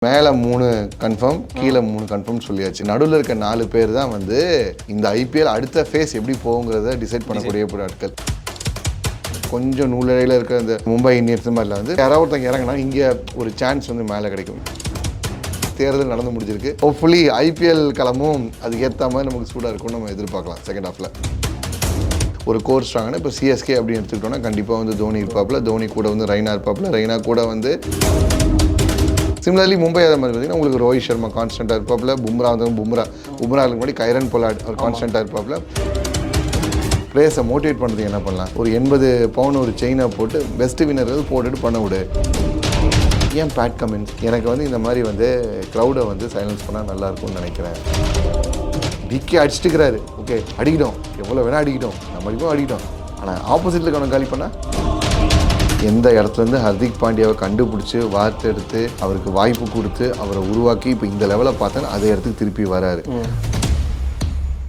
மேலே 3 கன்ஃபார்ம், கீழே 3 கன்ஃபார்ம் சொல்லியாச்சு. நடுவில் இருக்க 4 பேர் தான் வந்து இந்த ஐபிஎல் அடுத்த ஃபேஸ் எப்படி போகுங்கிறத டிசைட் பண்ணக்கூடிய ஆட்கள். கொஞ்சம் நூலிழையில் இருக்கிற இந்த மும்பை இந்தியன்ஸ் மாதிரிலாம் வந்து யாராவது ஒருத்தங்க இறங்கினா இங்கே ஒரு சான்ஸ் வந்து மேலே கிடைக்கும். தேர்தல் நடந்து முடிஞ்சிருக்கு. ஹோப்ஃபுல்லி ஐபிஎல் களமும் அதுக்கு ஏற்ற மாதிரி நமக்கு சூடாக இருக்கும்னு நம்ம எதிர்பார்க்கலாம். செகண்ட் ஹாஃபில் ஒரு கோர் ஸ்ட்ராங்கான இப்போ சிஎஸ்கே அப்படின்னு எடுத்துக்கிட்டோன்னா கண்டிப்பாக வந்து தோனி இருப்பாப்புல, தோனி கூட வந்து ரெய்னா இருப்பாப்புல, ரெய்னா கூட வந்து சிமிலர்லி மும்பை அதை மாதிரி பார்த்தீங்கன்னா உங்களுக்கு ரோஹித் சர்மா கான்ஸ்டண்ட்டாக இருப்பாப்புல, பும்ராவுக்கு முன்னாடி கைரன் பொலாட் அவர் கான்ஸ்டண்ட்டாக இருப்பாப்புல. பிளேயர்ஸை மோட்டிவேட் பண்ணுறதுக்கு என்ன பண்ணலாம், ஒரு 80 பவுன் ஒரு செயினை போட்டு பெஸ்ட் வின்னர் போட்டுட்டு பண்ண விடு. ஏன் பேட் கமின்ஸ் எனக்கு வந்து இந்த மாதிரி வந்து க்ரௌடை வந்து சைலன்ஸ் பண்ணால் நல்லாயிருக்கும்னு நினைக்கிறேன். டிக்கே அடிச்சுட்டுக்கிறாரு, ஓகே அடிக்கிட்டோம், எவ்வளோ வேணால் அடிக்கிட்டோம், நம்மளுக்கும் அடிக்கிட்டோம். ஆனால் ஆப்போசிட்டில் கவனம் காலி பண்ணால் எந்த இடத்துலேருந்து ஹர்திக் பாண்டியாவை கண்டுபிடிச்சி வார்த்தை எடுத்து அவருக்கு வாய்ப்பு கொடுத்து அவரை உருவாக்கி இப்போ இந்த லெவலில் பார்த்தா அதே இடத்துக்கு திருப்பி வராரு.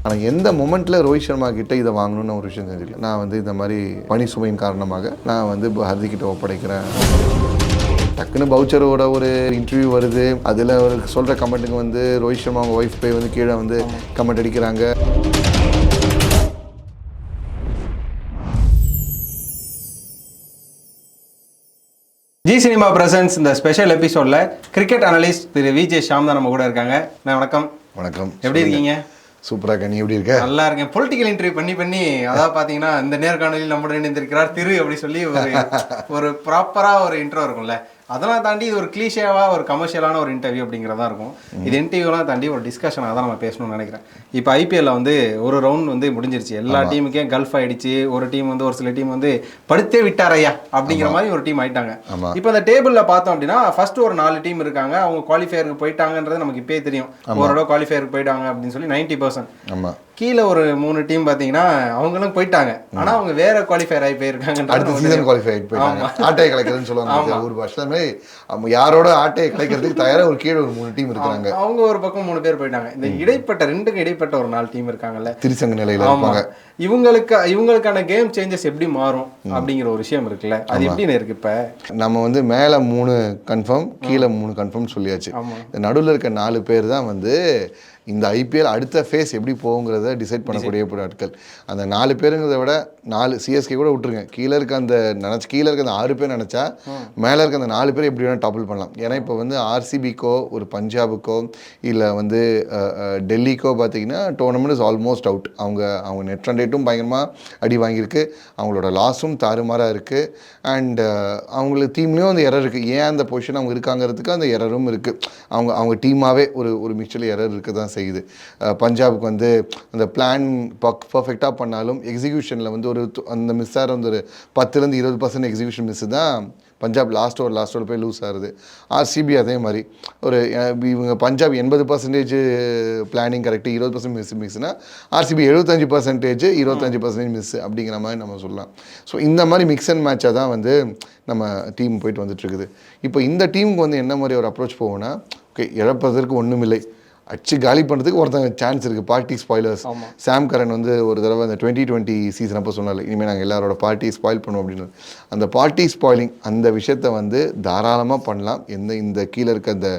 ஆனால் எந்த மொமெண்ட்டில் ரோஹித் சர்மா கிட்ட இதை வாங்கணும்னு ஒரு விஷயம் செஞ்சுருக்கேன். நான் வந்து இந்த மாதிரி பணி சுமையின் காரணமாக நான் வந்து ஹர்திக் கிட்ட ஒப்படைக்கிறேன். டக்குன்னு பவுச்சரோட ஒரு இன்டர்வியூ வருது, அதில் அவருக்கு சொல்கிற கமெண்ட்டுக்கு வந்து ரோஹித் சர்மா அவங்க ஒய்ஃப் போய் வந்து கீழே வந்து கமெண்ட் அடிக்கிறாங்க. ஜி சினிமா பிரசன்ஸ் இந்த ஸ்பெஷல் எபிசோட்ல கிரிக்கெட் அனலிஸ்ட் திரு விஜே ஷாம் தான் நம்ம கூட இருக்காங்க. வணக்கம். வணக்கம். எப்படி இருக்கீங்க? சூப்பராக. நீ எப்படி இருக்க? நல்லா இருக்கேன். பொலிட்டிக்கல் இன்டர்வியூ பண்ணி அதாவது பார்த்தீங்கன்னா இந்த நேர்காணலில் நம்முடன் இணைந்திருக்கிறார் திரு அப்படி சொல்லி ஒரு ப்ராப்பராக ஒரு இன்ட்ரோ இருக்கும்ல, அதெல்லாம் தாண்டி இது ஒரு கிளீஷேவா ஒரு கமர்ஷியலான ஒரு இன்டர்வியூ அப்படிங்கிறதா இருக்கும். இது இன்டர்வியூலாம் தாண்டி ஒரு டிஸ்கஷனாக தான் நம்ம பேசணும்னு நினைக்கிறேன். இப்போ ஐபிஎல்ல வந்து ஒரு ரவுண்ட் வந்து முடிஞ்சிருச்சு. எல்லா டீமுக்கே கல்ஃப் ஆயிடுச்சு. ஒரு டீம் வந்து ஒரு சில டீம் வந்து படுத்தே விட்டாரையா அப்படிங்கிற மாதிரி ஒரு டீம் ஆயிட்டாங்க. இப்போ இந்த டேபிளில் பார்த்தோம் அப்படின்னா ஃபர்ஸ்ட் ஒரு 4 டீம் இருக்காங்க. அவங்க குவாலிஃபயருக்கு போயிட்டாங்கன்றது நமக்கு இப்பயே தெரியும். ஓரளவு குவாலிஃபயருக்கு போயிட்டாங்க அப்படின்னு சொல்லி 90%. கீழே ஒரு 3 டீம் பார்த்தீங்கன்னா அவங்களும் போயிட்டாங்க. ஆனால் அவங்க வேற குவாலிஃபயர் ஆகி போயிருக்காங்க. ஆட்டையை கலைக்கிறதுன்னு சொல்லுவாங்க ஒரு வருஷமே. யாரோட ஆட்டையை கலைக்கிறதுக்கு தயாரா ஒரு கீழே ஒரு 3 டீம் இருக்காங்க. அவங்க ஒரு பக்கம் 3 பேர் போயிட்டாங்க. இந்த இடைப்பட்ட ரெண்டுக்கும் இடைப்பட்ட ஒரு 4 டீம் இருக்காங்கல்ல, திரிசங்க நிலையில இருப்பாங்க. இவங்களுக்கான கேம் சேஞ்சஸ் எப்படி மாறும் அப்படிங்கிற ஒரு விஷயம் இருக்குல்ல, அது எப்படின்னு இருக்கு. இப்ப நம்ம வந்து மேல 3 கன்ஃபார்ம், கீழே 3 கன்ஃபார்ம் சொல்லியாச்சு. இந்த நடுவில் இருக்க 4 பேர் தான் வந்து இந்த ஐபிஎல் அடுத்த ஃபேஸ் எப்படி போகுங்கிறத டிசைட் பண்ணக்கூடிய ஆட்கள். அந்த 4 பேருங்கிறத விட 4 சிஎஸ்கே கூட விட்டுருங்க, கீழே இருக்க அந்த கீழே இருக்க அந்த 6 பேர் நினச்சா மேலே இருக்க அந்த 4 பேர் எப்படி வேணால் டாப்பிள் பண்ணலாம். ஏன்னா இப்போ வந்து ஆர்சிபிக்கோ ஒரு பஞ்சாபுக்கோ இல்லை வந்து டெல்லிக்கோ பார்த்தீங்கன்னா டோர்னமெண்ட் இஸ் ஆல்மோஸ்ட் அவுட். அவங்க நெட் ரன் ரேட்டும் பயங்கரமாக அடி வாங்கியிருக்கு, அவங்களோட லாஸும் தாறுமாறாக இருக்குது. அண்ட் அவங்களுக்கு டீம்லேயும் அந்த எரர் இருக்குது. ஏன் அந்த பொசிஷன் அவங்க இருக்காங்கிறதுக்கு அந்த எரரும் இருக்குது. அவங்க டீமாகவே ஒரு மிக்சல் எரர் இருக்க தான் செய்யுது. பஞ்சாபுக்கு வந்து அந்த பிளான் பர்ஃபெக்டாக பண்ணாலும் எக்ஸிக்யூஷனில் வந்து அந்த மிஸ் ஆகிற வந்து ஒரு 10-20% எக்ஸிக்யூஷன் மிஸ் தான் பஞ்சாப் லாஸ்ட் ஓவர் போய் லூஸ் ஆகுது. ஆர்சிபி அதே மாதிரி இவங்க பஞ்சாப் 80% பிளானிங் கரெக்டு, 20% மிஸ்னா ஆர்சிபி 75% 25% மிஸ் அப்படிங்கிற மாதிரி நம்ம சொல்லலாம். ஸோ இந்த மாதிரி மிக்ஸ் அண்ட் மேட்சாக தான் வந்து நம்ம டீம் போயிட்டு வந்துட்டுருக்குது. இப்போ இந்த டீமுக்கு வந்து என்ன மாதிரி ஒரு அப்ரோச் போகும்னா, ஓகே இழப்பதற்கு ஒன்றும் இல்லை, அடிச்சு காலி பண்ணுறதுக்கு ஒருத்தங்க சான்ஸ் இருக்குது. Party spoilers. சாம் கரன் வந்து ஒரு தடவை அந்த 2020 சீசன் அப்போ சொன்னால இனிமேல் நாங்கள் எல்லாரோட பார்ட்டியை ஸ்பாயில் பண்ணுவோம் அப்படின்னு. அந்த பார்ட்டி ஸ்பாயிலிங் அந்த விஷயத்த வந்து தாராளமாக பண்ணலாம். இந்த கீழே இருக்க அந்த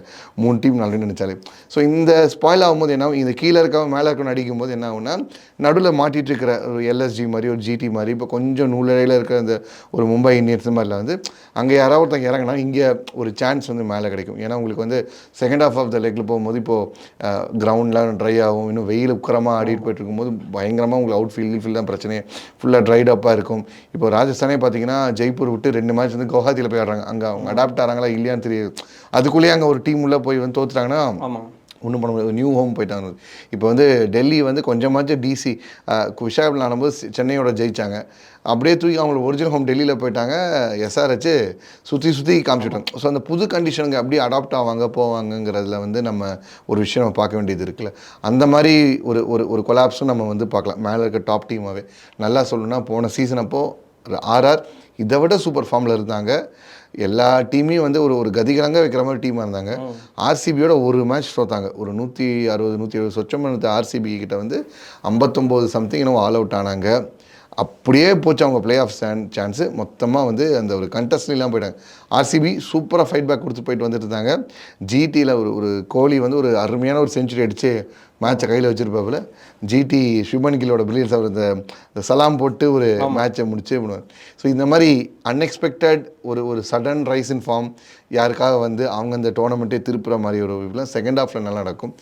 3 டீம் நல்லா நினைச்சாலே. ஸோ இந்த ஸ்பாயில் ஆகும்போது என்ன, இந்த கீழே இருக்கவங்க மேலே இருக்கணும் அடிக்கும் போது என்ன ஆகுனா, நடுவில் மாட்டிகிட்டு இருக்கிற ஒரு எல்எஸ்ஜி மாதிரி ஒரு ஜிடி மாதிரி இப்போ கொஞ்சம் நூலிழையில் இருக்கிற அந்த ஒரு மும்பை இந்தியன்ஸ் மாதிரிலாம் வந்து அங்கே யாராவது ஒருத்தங்க இறங்கினா இங்கே ஒரு சான்ஸ் வந்து மேலே கிடைக்கும். ஏன்னா உங்களுக்கு வந்து செகண்ட் ஹாஃப் ஆஃப் த லெக்கில் போகும்போது இப்போது கிரவுண்ட்லாம் ட்ரை ஆகும், இன்னும் வெயில் உக்கரமாக ஆடிட்டு போயிட்டு இருக்கும்போது பயங்கரமாக உங்களுக்கு அவுட் ஃபீல்ட் தான் பிரச்சனையே, ஃபுல்லாக ட்ரைட் அப்பாக இருக்கும். இப்போ ராஜஸ்தானே பார்த்தீங்கன்னா ஜெய்ப்பூர் விட்டு 2 மேட்ச் வந்து குவஹாத்தியில் போய் ஆடுறாங்க. அங்கே அவங்க அடாப்ட் ஆகிறாங்களா இல்லையான்னு தெரியுது. அதுக்குள்ளேயே அங்கே ஒரு டீம் உள்ளே போய் வந்து தோத்துட்டாங்கன்னா ஒன்றும் பண்ண முடியாது. நியூ ஹோம் போயிட்டாங்க. இப்போ வந்து டெல்லி வந்து கொஞ்சமாச்சும் டிசி விசாகப்பட்டினம் ஆடும்போது சென்னையோட ஜெயிச்சாங்க, அப்படியே தூக்கி அவங்களோட ஒரிஜினல் ஹோம் டெல்லியில் போயிட்டாங்க. எஸ்ஆர்ஹெச் சுற்றி காமிச்சிட்டாங்க. ஸோ அந்த புது கண்டிஷனுக்கு அப்படியே அடாப்ட் ஆவாங்க போவாங்கங்கிறதுல வந்து நம்ம ஒரு விஷயம் நம்ம பார்க்க வேண்டியது இருக்குல்ல. அந்த மாதிரி ஒரு கொலாப்ஸும் நம்ம வந்து பார்க்கலாம். மேலே இருக்க டாப் டீமாகவே நல்லா சொல்லணும்னா போன சீசன் அப்போது ஆர்ஆர் இதை விட சூப்பர் ஃபார்மில் இருந்தாங்க. எல்லா டீமையும் வந்து ஒரு கதிகலங்க வைக்கிற மாதிரி டீமாக இருந்தாங்க. ஆர்சிபியோட ஒரு மேட்ச் தோத்தாங்க. ஒரு 160-170 சொச்சம் ஆர்சிபி கிட்ட வந்து 59 சம்திங் இன்னும் ஆல் அவுட் ஆனாங்க. அப்படியே போச்சு அவங்க பிளே ஆஃப் சான்ஸு மொத்தமாக வந்து அந்த ஒரு கண்டஸ்ட்லாம் போயிட்டாங்க. ஆர்சிபி சூப்பராக ஃபைட் பேக் கொடுத்து போயிட்டு வந்துட்டு இருந்தாங்க. ஜிடியில் ஒரு கோலி வந்து ஒரு அருமையான ஒரு செஞ்சுரி அடித்து மேட்சை கையில் வச்சுருப்பாப்புல. ஜிடி சுப்மன் கில்லோட பிரில்லியன்ஸ் அவர் இந்த சலாம் போட்டு ஒரு மேட்சை முடிச்சே பண்ணுவார். ஸோ இந்த மாதிரி அன்எக்ஸ்பெக்டட் ஒரு சடன் ரைஸ் இன் ஃபார்ம் யாருக்காக வந்து அவங்க அந்த டோர்னமெண்ட்டே திருப்புற மாதிரி ஒரு இதெல்லாம் செகண்ட் ஹாஃபில் நல்லா நடக்கும்.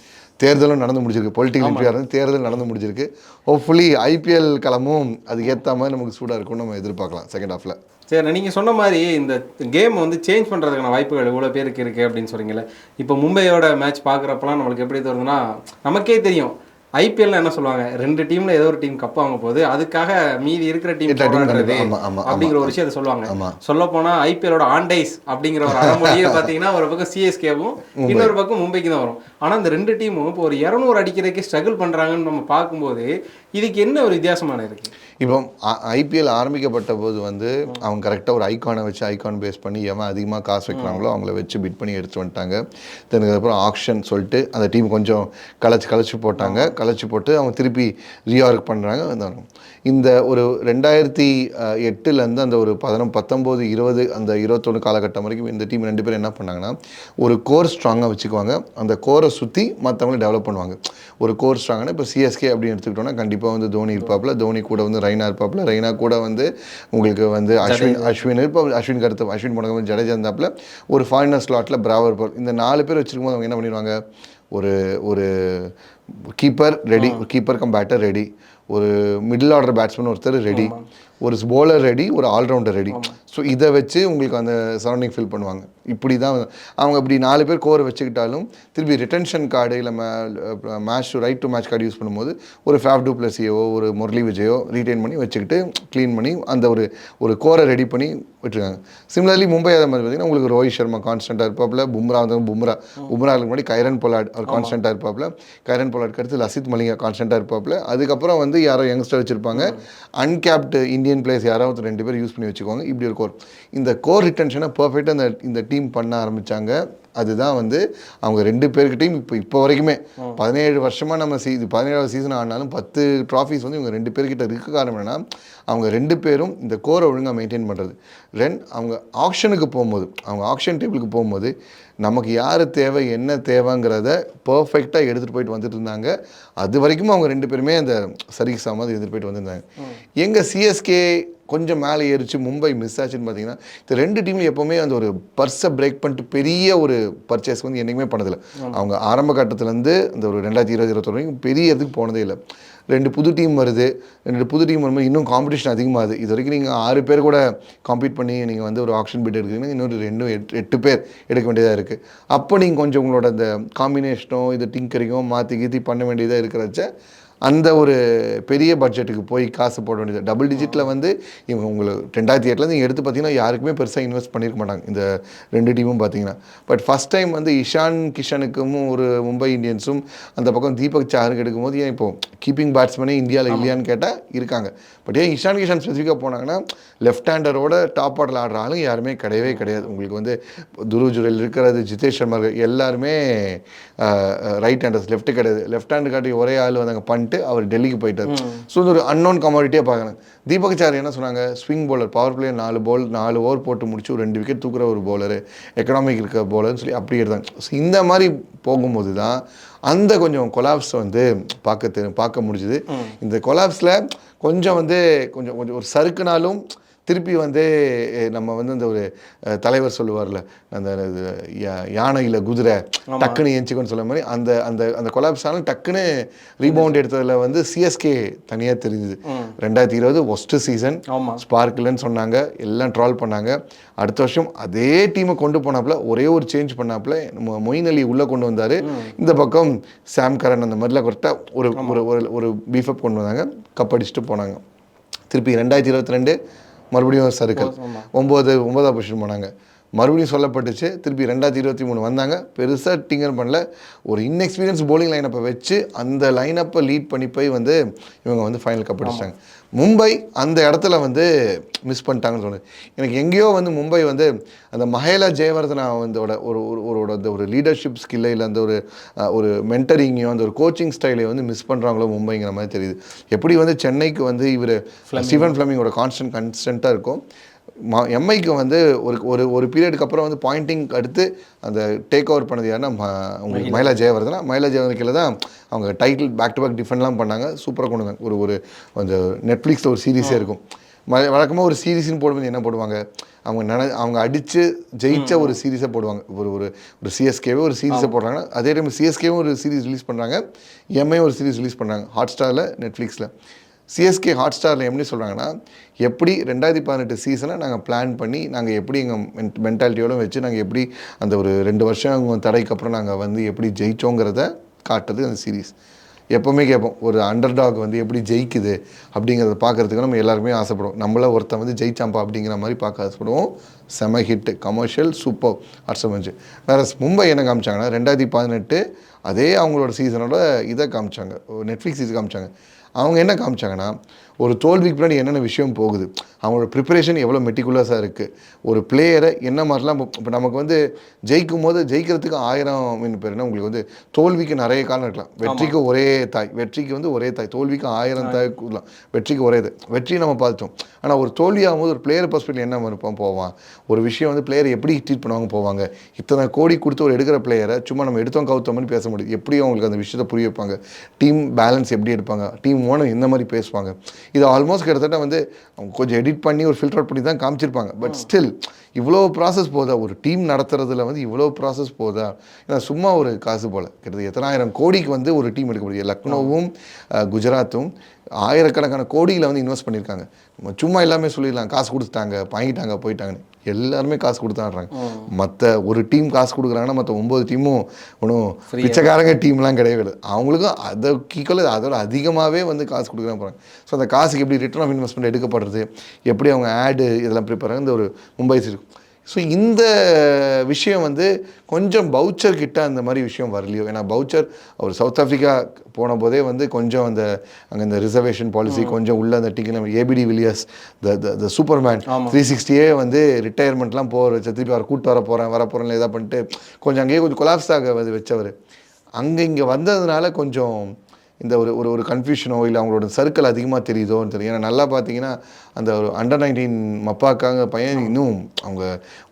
தேர்தலும் நடந்து முடிஞ்சிருக்கு. பொலிட்டிக்கல் இன்ட்ரியாக இருந்து தேர்தல் நடந்து முடிஞ்சிருக்கு. ஹோப்ஃபுல்லி ஐபிஎல் களமும் அதுக்கு ஏற்ற மாதிரி நமக்கு சூடாக இருக்கும்னு நம்ம எதிர்பார்க்கலாம் செகண்ட் ஹாஃபில். சரி, நீங்கள் சொன்ன மாதிரி இந்த கேம் வந்து சேஞ்ச் பண்ணுறதுக்கான வாய்ப்புகள் இவ்வளோ பேருக்கு இருக்குது அப்படின்னு சொல்கிறீங்களே. இப்போ மும்பையோட மேட்ச் பார்க்குறப்பலாம் நம்மளுக்கு எப்படி தோணுதுன்னா, நமக்கே தெரியும் ஐபிஎல் என்ன சொல்லுவாங்க, 2 டீம்ல ஏதோ ஒரு டீம் கப் வாங்க போகுது, அதுக்காக மீதி இருக்கிற டீம் அப்படிங்கிற ஒரு விஷயத்தை சொல்லுவாங்க. சொல்ல போனா ஐபிஎலோட ஆண்டைஸ் அப்படிங்கிற ஒரு அறமொழியை பார்த்தீங்கன்னா ஒரு பக்கம் சிஎஸ்கேவும் இன்னொரு பக்கம் மும்பைக்கு தான் வரும். ஆனால் இந்த 2 டீமும் இப்போ ஒரு 200 அடிக்கிறதுக்கு ஸ்ட்ரகிள் பண்றாங்கன்னு நம்ம பார்க்கும்போது இதுக்கு என்ன ஒரு வித்தியாசமான இருக்கு? இப்போ ஐபிஎல் ஆரம்பிக்கப்பட்ட போது வந்து அவங்க கரெக்டாக ஒரு ஐகானை வச்சு ஐகான் பேஸ் பண்ணி எவன் அதிகமாக காசு வைக்கிறாங்களோ அவங்கள வச்சு பிட் பண்ணி எடுத்து வந்துட்டாங்க. அதுக்கப்புறம் ஆக்ஷன் சொல்லிட்டு அந்த டீம் கொஞ்சம் கலைச்சி போட்டு அவங்க திருப்பி ரீஆர்க் பண்ணுறாங்க. இந்த ஒரு 2008 அந்த ஒரு 19, 20 அந்த 21 காலகட்டம் வரைக்கும் இந்த டீம் 2 பேரும் என்ன பண்ணாங்கன்னா ஒரு கோர் ஸ்ட்ராங்காக வச்சுக்குவாங்க. அந்த கோரை சுற்றி மற்றவங்களும் டெவலப் பண்ணுவாங்க. ஒரு கோர் ஸ்ட்ராங்கான இப்போ சிஎஸ்கே அப்படின்னு எடுத்துக்கிட்டோன்னா கண்டிப்பாக வந்து தோனி இருப்பாப்புல, தோனி கூட வந்து ரெய்னா இருப்பாப்புல, ரெய்னா கூட வந்து உங்களுக்கு வந்து அஸ்வின் இருப்பாப்புல, அஸ்வின் போனவங்க ஜடேஜா இருந்தாப்புல, ஒரு ஃபாரினர் ஸ்லாட்டில் பிராவர் இருப்பார். இந்த 4 பேர் வச்சுருக்கும்போது அவங்க என்ன பண்ணிடுவாங்க, ஒரு கீப்பர் ரெடி, ஒரு கீப்பர் கம் பேட்டர் ரெடி, ஒரு மிடில் ஆர்டர் பேட்ஸ்மேன் ஒருத்தர் ரெடி, ஒரு போலர் ரெடி, ஒரு ஆல்ரவுண்டர் ரெடி. ஸோ இதை வச்சு உங்களுக்கு அந்த சரௌண்டிங் ஃபில் பண்ணுவாங்க. இப்படி தான் அவங்க இப்படி 4 பேர் கோரை வச்சுக்கிட்டாலும் திருப்பி ரிட்டன்ஷன் கார்டு இல்லை match right to match card use பண்ணும்போது ஒரு ஃபேஃப் டு ப்ளஸியோ ஒரு முரளி விஜயோ ரீட்டைன் பண்ணி வச்சுக்கிட்டு க்ளீன் பண்ணி அந்த ஒரு கோரை ரெடி பண்ணி விட்டுருக்காங்க. சிமிலர்லி மும்பை அதை மாதிரி பார்த்தீங்கன்னா உங்களுக்கு ரோஹித் சர்மா கான்ஸ்டண்ட்டாக இருப்பாப்புல, பும்ராவுக்கு முன்னாடி கைரன் பொலாட் அவர் கான்ஸ்டண்ட்டாக இருப்பாப்புல, கைரன் பொலாட்க்கு அடுத்து லசித் மலிங்கா கான்ஸ்டண்ட்டாக இருப்பாப்புல. அதுக்கப்புறம் வந்து யாரோ யங்ஸ்டர் வச்சுருப்பாங்க, அன்கேப்டு இந்தியன் பிளேயர்ஸ் யாராவது 2 பேர் யூஸ் பண்ணி வச்சுக்கோங்க. இப்படி ஒரு கோர், இந்த கோர் ரிட்டன்ஷனை பர்ஃபெக்டாக இந்த டீம் பண்ண ஆரம்பித்தாங்க. அதுதான் வந்து அவங்க 2 பேருக்கிட்டையும் இப்போ வரைக்குமே 17 வருஷமாக நம்ம 17வது சீசன் ஆனாலும் 10 ட்ராஃபீஸ் வந்து இவங்க 2 பேர்கிட்ட இருக்க காரணம் என்னன்னா அவங்க 2 பேரும் இந்த கோரை ஒழுங்காக மெயின்டைன் பண்ணுறது. அவங்க ஆக்ஷனுக்கு போகும்போது, அவங்க ஆக்ஷன் டேபிளுக்கு போகும்போது நமக்கு யார் தேவை என்ன தேவைங்கிறத பர்ஃபெக்டாக எடுத்துகிட்டு போயிட்டு வந்துட்டு இருந்தாங்க. அது வரைக்கும் அவங்க 2 பேருமே அந்த சரிக்கு சமமாக எடுத்துகிட்டு போயிட்டு வந்துருந்தாங்க. எங்கள் சிஎஸ்கே கொஞ்சம் மேலே ஏறிச்சு, மும்பை மிஸ் ஆச்சுன்னு பார்த்தீங்கன்னா இந்த 2 டீம்லையும் எப்போவுமே அந்த ஒரு பர்ஸை பிரேக் பண்ணிட்டு பெரிய ஒரு பர்ச்சேஸ் வந்து என்றைக்குமே பண்ணதில்லை. அவங்க ஆரம்ப கட்டத்துலேருந்து இந்த ஒரு 2020-21 வரைக்கும் பெரிய இதுக்கு போனதே இல்லை. 2 புது டீம் வருது, 2 புது டீம் வரும்போது இன்னும் காம்படிஷன் அதிகமாகுது. இது வரைக்கும் நீங்கள் 6 பேர் கூட காம்பீட் பண்ணி நீங்கள் வந்து ஒரு ஆக்ஷன் பிட் எடுக்கிறீங்கன்னா இன்னொரு 8 பேர் எடுக்க வேண்டியதாக இருக்குது. அப்போ நீங்கள் கொஞ்சம் உங்களோட அந்த காம்பினேஷனோ இது டிங்கரிங்கோ மாற்றி கீத்தி பண்ண வேண்டியதாக இருக்கிறச்ச அந்த ஒரு பெரிய பட்ஜெட்டுக்கு போய் காசு போட வேண்டியது. டபுள் டிஜிட்டில் வந்து இவங்க உங்களுக்கு 2008 நீங்கள் எடுத்து பார்த்தீங்கன்னா யாருக்குமே பெருசாக இன்வெஸ்ட் பண்ணியிருக்க மாட்டாங்க இந்த 2 டீமும் பார்த்தீங்கன்னா. பட் ஃபஸ்ட் டைம் வந்து இஷான் கிஷனுக்கும் ஒரு மும்பை இந்தியன்ஸும் அந்த பக்கம் தீபக் சாருக்கு எடுக்கும்போது ஏன் இப்போது கீப்பிங் பேட்ஸ்மேனே இந்தியாவில் இல்லையான்னு கேட்டால் இருக்காங்க. பட் ஏன் இஷான் கிஷன் ஸ்பெசிஃபிக்காக போனாங்கன்னா லெஃப்ட் ஹேண்டரோட டாப் ஆர்டரில் ஆடுற ஆளும் யாருமே கிடையாது. உங்களுக்கு வந்து துருவ் ஜுரேல் இருக்கிறது, ஜிதேஷ் சர்மா எல்லாருமே ரைட் ஹேண்டர்ஸ், லெஃப்ட் கிடையாது. லெஃப்ட் ஹேண்டு காட்டி ஒரே ஆள் வந்தாங்க பண்ணிட்டு அவர் டெல்லிக்கு போயிட்டார். ஸோ ஒரு அன்னோன் கமாடிட்டியாக பார்க்குறேன். தீபக் சார் என்ன சொன்னாங்க, swing bowler, power player 4 over போட்டு முடிச்சு ஒரு 2 விக்கெட் தூக்குற ஒரு போலரு, எக்கனாமிக் இருக்க போலர்னு சொல்லி அப்படி எடுத்தாங்க. ஸோ இந்த மாதிரி போகும்போது தான் அந்த கொஞ்சம் கொலாப்ஸ் வந்து பார்க்க முடிஞ்சுது. இந்த கொலாப்ஸில் கொஞ்சம் ஒரு சறுக்குனாலும் திருப்பி வந்து நம்ம வந்து அந்த ஒரு தலைவர் சொல்லுவார்ல, அந்த யானையில் குதிரை டக்குன்னு எஞ்சிக்கோன்னு சொல்ல மாதிரி அந்த அந்த அந்த கொலாப்ஸ் ஆனால் டக்குன்னு ரீபவுண்ட் எடுத்ததில் வந்து சிஎஸ்கே தனியாக தெரிஞ்சுது. 2020 ஒஸ்ட்டு சீசன், ஸ்பார்க்கில்னு சொன்னாங்க, எல்லாம் ட்ரால் பண்ணாங்க. அடுத்த வருஷம் அதே டீமை கொண்டு போனாப்புல ஒரே ஒரு சேஞ்ச் பண்ணாப்புல மொயின் அலி உள்ளே கொண்டு வந்தார். இந்த பக்கம் சாம் கரன் அந்த மாதிரிலாம் கரெக்டாக ஒரு பீஃபப் கொண்டு வந்தாங்க, கப் அடிச்சுட்டு போனாங்க. திருப்பி 2022 மறுபடியும் சர்க்கிள் 9வது பொசிஷன் போனாங்க. மறுபடியும் சொல்லப்பட்டுச்சு. திருப்பி 2023 வந்தாங்க, பெருசாக டிங்கர் பண்ணல. ஒரு இன்எக்ஸ்பீரியன்ஸ் போலிங் லைனப்பை வச்சு அந்த லைனப்பை லீட் பண்ணி போய் வந்து இவங்க வந்து ஃபைனல் கப் அடிச்சிட்டாங்க. மும்பை அந்த இடத்துல வந்து மிஸ் பண்ணிட்டாங்கன்னு சொன்னது எனக்கு. எங்கேயோ வந்து மும்பை வந்து அந்த மஹேலா ஜெயவர்தனா வந்து ஒரு லீடர்ஷிப் ஸ்கில்லை இல்லை அந்த ஒரு மென்டரிங்கையும் அந்த ஒரு கோச்சிங் ஸ்டைலையும் வந்து மிஸ் பண்ணுறாங்களோ மும்பைங்கிற மாதிரி தெரியுது. எப்படி வந்து சென்னைக்கு வந்து இவர் ஸ்டீவன் ஃப்ளமிங்கோட கன்ஸ்டண்ட்டாக இருக்கும், எம்ஐக்கு வந்து ஒரு பீரியடுக்கு அப்புறம் வந்து பாயிண்டிங் அடுத்து அந்த டேக் ஓவர் பண்ணது யாருன்னா உங்களுக்கு மஹேலா ஜெயவர்தனா கீழே தான் அவங்க டைட்டில் பேக் டு பேக் டிஃபெண்ட்லாம் பண்ணாங்க. சூப்பராக கொண்டு வந்தாங்க. ஒரு அந்த நெட்ஃப்ளிக்ஸில் ஒரு சீரீஸே இருக்கும். வழக்கமாக ஒரு சீரீஸ்ன்னு போடும்போது என்ன போடுவாங்க, அவங்க அடித்து ஜெயிச்ச ஒரு சீரீஸை போடுவாங்க. ஒரு சிஎஸ்கேவே ஒரு சீரீஸை போடுறாங்கன்னா அதே டைம் சிஎஸ்கேவும் ஒரு சீரீஸ் ரிலீஸ் பண்ணுறாங்க, எம்ஐ ஒரு சீரீஸ் ரிலீஸ் பண்ணுறாங்க ஹாட்ஸ்டாரில் நெட்ஃப்ளிக்ஸில். சிஎஸ்கே ஹாட்ஸ்டாரில் எப்படி சொல்கிறாங்கன்னா, எப்படி 2018 சீசனை நாங்கள் பிளான் பண்ணி நாங்கள் எப்படி எங்கள் மென்டாலிட்டியோடு வச்சு நாங்கள் எப்படி அந்த ஒரு 2 வருஷம் தடைக்கு அப்புறம் நாங்கள் வந்து எப்படி ஜெயிச்சோங்கிறத காட்டுறது அந்த சீரீஸ். எப்போவுமே கேட்போம், ஒரு அண்டர் டாக் வந்து எப்படி ஜெயிக்குது அப்படிங்கிறத பார்க்குறதுக்கு நம்ம எல்லாருமே ஆசைப்படுவோம். நம்மள ஒருத்தன் வந்து ஜெயிச்சாம்பா அப்படிங்கிற மாதிரி பார்க்க ஆசைப்படுவோம். செம ஹிட்டு, கமர்ஷியல், சூப்பர், அர்சமஞ்சு. வேறு மும்பை என்ன காமிச்சாங்கன்னா 2018 அதே அவங்களோட சீசனோட இதை காமிச்சாங்க, நெட்ஃப்ளிக்ஸ் இது காமிச்சாங்க. அவங்க என்ன காமிச்சாங்கன்னா, ஒரு தோல்விக்கு பின்னாடி என்னென்ன விஷயம் போகுது, அவங்களோட ப்ரிப்பரேஷன் எவ்வளோ மெட்டிகுலஸாக இருக்குது, ஒரு பிளேயரை என்ன மாதிரிலாம். இப்போ நமக்கு வந்து ஜெயிக்கும் போது ஜெயிக்கிறதுக்கு 1000 பேர் என்ன, உங்களுக்கு வந்து தோல்விக்கு நிறைய காரணம் இருக்கலாம். வெற்றிக்கு ஒரே தாய், வெற்றிக்கு வந்து ஒரே தாய், தோல்விக்கு 1000 தாய் கூடலாம், வெற்றிக்கு ஒரே இது. வெற்றியை நம்ம பார்த்துட்டோம். ஆனால் ஒரு தோல்வி ஆகும்போது ஒரு பிளேயர் பர்ஸ்பெக்டிவ் என்ன இருப்போம் போவான், ஒரு விஷயம் வந்து பிளேயரை எப்படி ட்ரீட் பண்ணுவாங்க போவாங்க. இத்தனை கோடி கொடுத்து ஒரு எடுக்கிற பிளேயரை சும்மா நம்ம எடுத்தோம் கவுத்தோம்னு பேச முடியும். எப்படி அவங்களுக்கு அந்த விஷயத்தை புரிய வைப்பாங்க, டீம் பேலன்ஸ் எப்படி எடுப்பாங்க, டீம் ஓனர் இந்த மாதிரி பேசுவாங்க. இது ஆல்மோஸ்ட் கிட்டத்தட்ட வந்து அவங்க கொஞ்சம் எடிட் பண்ணி ஒரு ஃபில்டர் பண்ணி தான் காமிச்சிருப்பாங்க. பட் ஸ்டில் இவ்வளோ ப்ராசஸ் போதா, ஒரு டீம் நடத்துறதுல வந்து இவ்வளோ ப்ராசஸ் போதா? ஏன்னா சும்மா ஒரு காசு போல் கிட்டத்தட்ட எத்தனாயிரம் கோடிக்கு வந்து ஒரு டீம் எடுக்க முடியும். லக்னோவும் குஜராத்தும் ஆயிரக்கணக்கான கோடியில் வந்து இன்வெஸ்ட் பண்ணியிருக்காங்க. சும்மா எல்லாமே சொல்லிடலாம் காசு கொடுத்துட்டாங்க, வாங்கிட்டாங்க, போயிட்டாங்கன்னு. எல்லாருமே காசு கொடுத்தாடுறாங்க. மற்ற ஒரு டீம் காசு கொடுக்குறாங்கன்னா மற்ற 9 டீமும் ஒன்றும் பிச்சைக்காரங்க டீம்லாம் கிடையாது. அவங்களுக்கும் அதை ஈக்குவலாக அதோட அதிகமாகவே வந்து காசு கொடுக்குறாங்க போகிறாங்க. ஸோ அந்த காசுக்கு எப்படி ரிட்டர்ன் ஆஃப் இன்வெஸ்ட்மெண்ட் எடுக்கப்படுறது, எப்படி அவங்க ஆடு இதெல்லாம் ப்ரிப்பேர் ஆகுது, இந்த ஒரு மும்பை இருக்கும். ஸோ இந்த விஷயம் வந்து கொஞ்சம் பவுச்சர் கிட்ட அந்த மாதிரி விஷயம் வரலையோ. ஏன்னா பவுச்சர் அவர் சவுத் ஆஃப்ரிக்கா போன போதே வந்து கொஞ்சம் அந்த அங்கே இந்த ரிசர்வேஷன் பாலிசி கொஞ்சம் உள்ள அந்த டிக்கெட் ஏபிடி வில்லியர்ஸ் த சூப்பர்மேன் 360 வந்து ரிட்டையர்மெண்ட்லாம் போகிற திருப்பி அவரை கூப்பிட்டு வர போகிறேன்னு எதாவது பண்ணிட்டு கொஞ்சம் அங்கேயே கொஞ்சம் கொலாப்ஸ் ஆக வச்சவர். அங்கே இங்கே வந்ததுனால கொஞ்சம் இந்த ஒரு கன்ஃபியூஷனோ இல்லை அவங்களோட சர்க்கிள் அதிகமாக தெரியுதோன்னு தெரியும். ஏன்னா நல்லா பார்த்தீங்கன்னா அந்த ஒரு அண்டர் 19 மப்பாக்காங்க பையன் இன்னும் அவங்க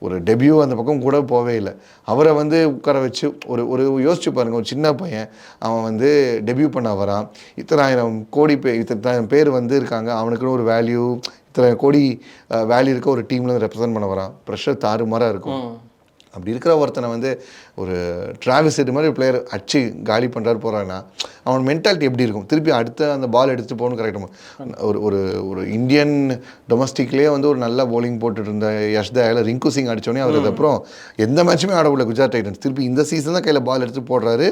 ஒரு டெபியூ அந்த பக்கம் கூட போவே இல்லை. அவரை வந்து உட்கார வச்சு ஒரு யோசிச்சு பாருங்கள், ஒரு சின்ன பையன் அவன் வந்து டெபியூ பண்ண வரான், இத்தனாயிரம் பேர் வந்து இருக்காங்க, அவனுக்குன்னு ஒரு வேல்யூ, இத்தனை கோடி வேல்யூ இருக்க ஒரு டீமில் ரெப்ரசென்ட் பண்ண வரான். ப்ரெஷர் தாறுமாறாக இருக்கும். அப்படி இருக்கிற ஒருத்தனை வந்து ஒரு டிராவிஸ் ஹெட் மாதிரி பிளேயர் அச்சு காலி பண்ணுறாரு போகிறான்னா அவன் மென்டாலிட்டி எப்படி இருக்கும்? திருப்பி அடுத்த அந்த பால் எடுத்துகிட்டு போகணும். கரெக்டாக ஒரு இந்தியன் டொமஸ்டிக்லேயே வந்து ஒரு நல்ல போலிங் போட்டுட்டு இருந்த யஷ் தயால ரிங்கு சிங் அடித்தோடனே அவருக்கு அப்புறம் எந்த மேட்சுமே ஆடவில்லை குஜராத் டைட்டன்ஸ். திருப்பி இந்த சீசன் தான் கையில் பால் எடுத்து போடுறாரு,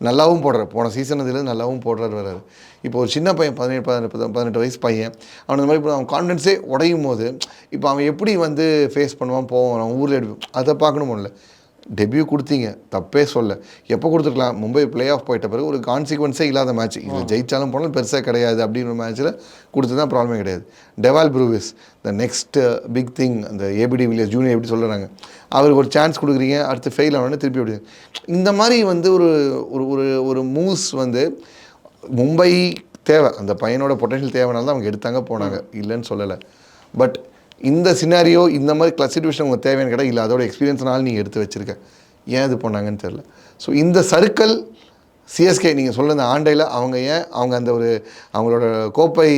நல்லாவும் போடுறாரு. போன சீசன் இதில் நல்லாவும் போடுறாரு வர்றாரு. இப்போ ஒரு சின்ன பையன் 18 வயசு பையன், அவன் இந்த மாதிரி அவன் கான்ஃபிடன்ஸே உடையும் போது இப்போ அவன் எப்படி வந்து ஃபேஸ் பண்ணுவான், போவான், அவன் ஊரில் எடுப்போம், அதை பார்க்கணுமோல்ல. டெபியூ கொடுத்தீங்க, தப்பே சொல்ல, எப்போ கொடுத்துருக்கலாம். மும்பை பிளே ஆஃப் போயிட்ட பிறகு ஒரு கான்சிக்வன்ஸே இல்லாத மேட்ச், இது ஜெயிச்சாலும் போனாலும் பெருசாக கிடையாது அப்படின்ற மேட்ச்சில் கொடுத்து தான் ப்ராப்ளமே கிடையாது. Dewald Brevis the next big thing, அந்த ஏபிடி வில்லியர்ஸ் ஜூனியர் எப்படி சொல்கிறாங்க, அவருக்கு ஒரு சான்ஸ் கொடுக்குறீங்க, அடுத்து ஃபெயில் ஆனோடனே திருப்பி எப்படி. இந்த மாதிரி வந்து ஒரு மூவ்ஸ் வந்து மும்பை தேவை, அந்த பையனோட பொட்டன்ஷியல் தேவைனால தான் அவங்க எடுத்தாங்க போனாங்க, இல்லைன்னு சொல்லலை. பட் இந்த சினாரியோ இந்த மாதிரி கிளச் சிச்சுவேஷன் உங்களுக்கு தேவையான கேட்டால் இல்லை, அதோட எக்ஸ்பீரியன்ஸ்னால நீங்கள் எடுத்து வச்சுருக்க, ஏன் இது பண்ணாங்கன்னு தெரில. ஸோ இந்த சர்க்கிள் சிஎஸ்கே நீங்கள் சொல்ல அந்த ஆண்டையில் அவங்க அந்த அவங்களோட கோப்பை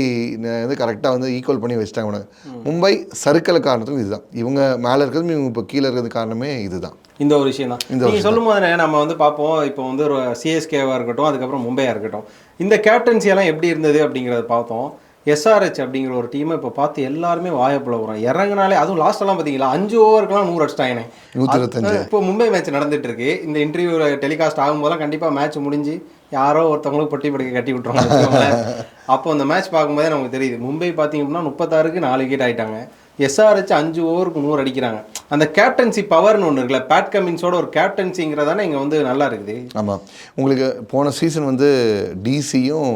வந்து கரெக்டாக வந்து ஈக்குவல் பண்ணி வச்சுட்டாங்க. மும்பை சர்க்கிள் காரணத்துக்கு இதுதான், இவங்க மேலே இருக்கிறது இவங்க இப்போ கீழே இருக்கிறது காரணமே இதுதான். இந்த ஒரு விஷயம் தான் நீங்கள் சொல்லும் போது நம்ம வந்து பார்ப்போம். இப்போ வந்து ஒரு சிஎஸ்கேவாக இருக்கட்டும், அதுக்கப்புறம் மும்பையாக இருக்கட்டும், இந்த கேப்டன்சியெல்லாம் எப்படி இருந்தது அப்படிங்கிறத பார்த்தோம். எஸ்ஆர்ஹெச் அப்படிங்கிற ஒரு டீமை இப்போ பார்த்து எல்லாருமே வாயப்புல வரும், இறங்கினாலே. அதுவும் லாஸ்ட்டெல்லாம் பார்த்தீங்களா 5 ஓவருக்குலாம் 100 அடிச்சிட்டாங்க. 125. இப்போ மும்பை மேட்ச் நடந்துட்டு இருக்கு. இந்த இன்டர்வியூ டெலிகாஸ்ட் ஆகும்போதெல்லாம் கண்டிப்பாக மேட்ச் முடிஞ்சு யாரோ ஒருத்தவங்களுக்கு பட்டி படுக்க கட்டி விட்டுருவாங்க. அப்போ அந்த மேட்ச் பார்க்கும்போதே நமக்கு தெரியுது, மும்பை பார்த்தீங்க அப்படின்னா 36க்கு 4 விக்கெட் ஆகிட்டாங்க. SRH 5 ஓவருக்கு 100 அடிக்கிறாங்க. அந்த கேப்டன்சி பவர்னு ஒன்று இருக்குல்ல, பேட் கமின்ஸோட ஒரு கேப்டன்சிங்கிறதானே இங்கே வந்து நல்லா இருக்குது. ஆமாம், உங்களுக்கு போன சீசன் வந்து டிசியும்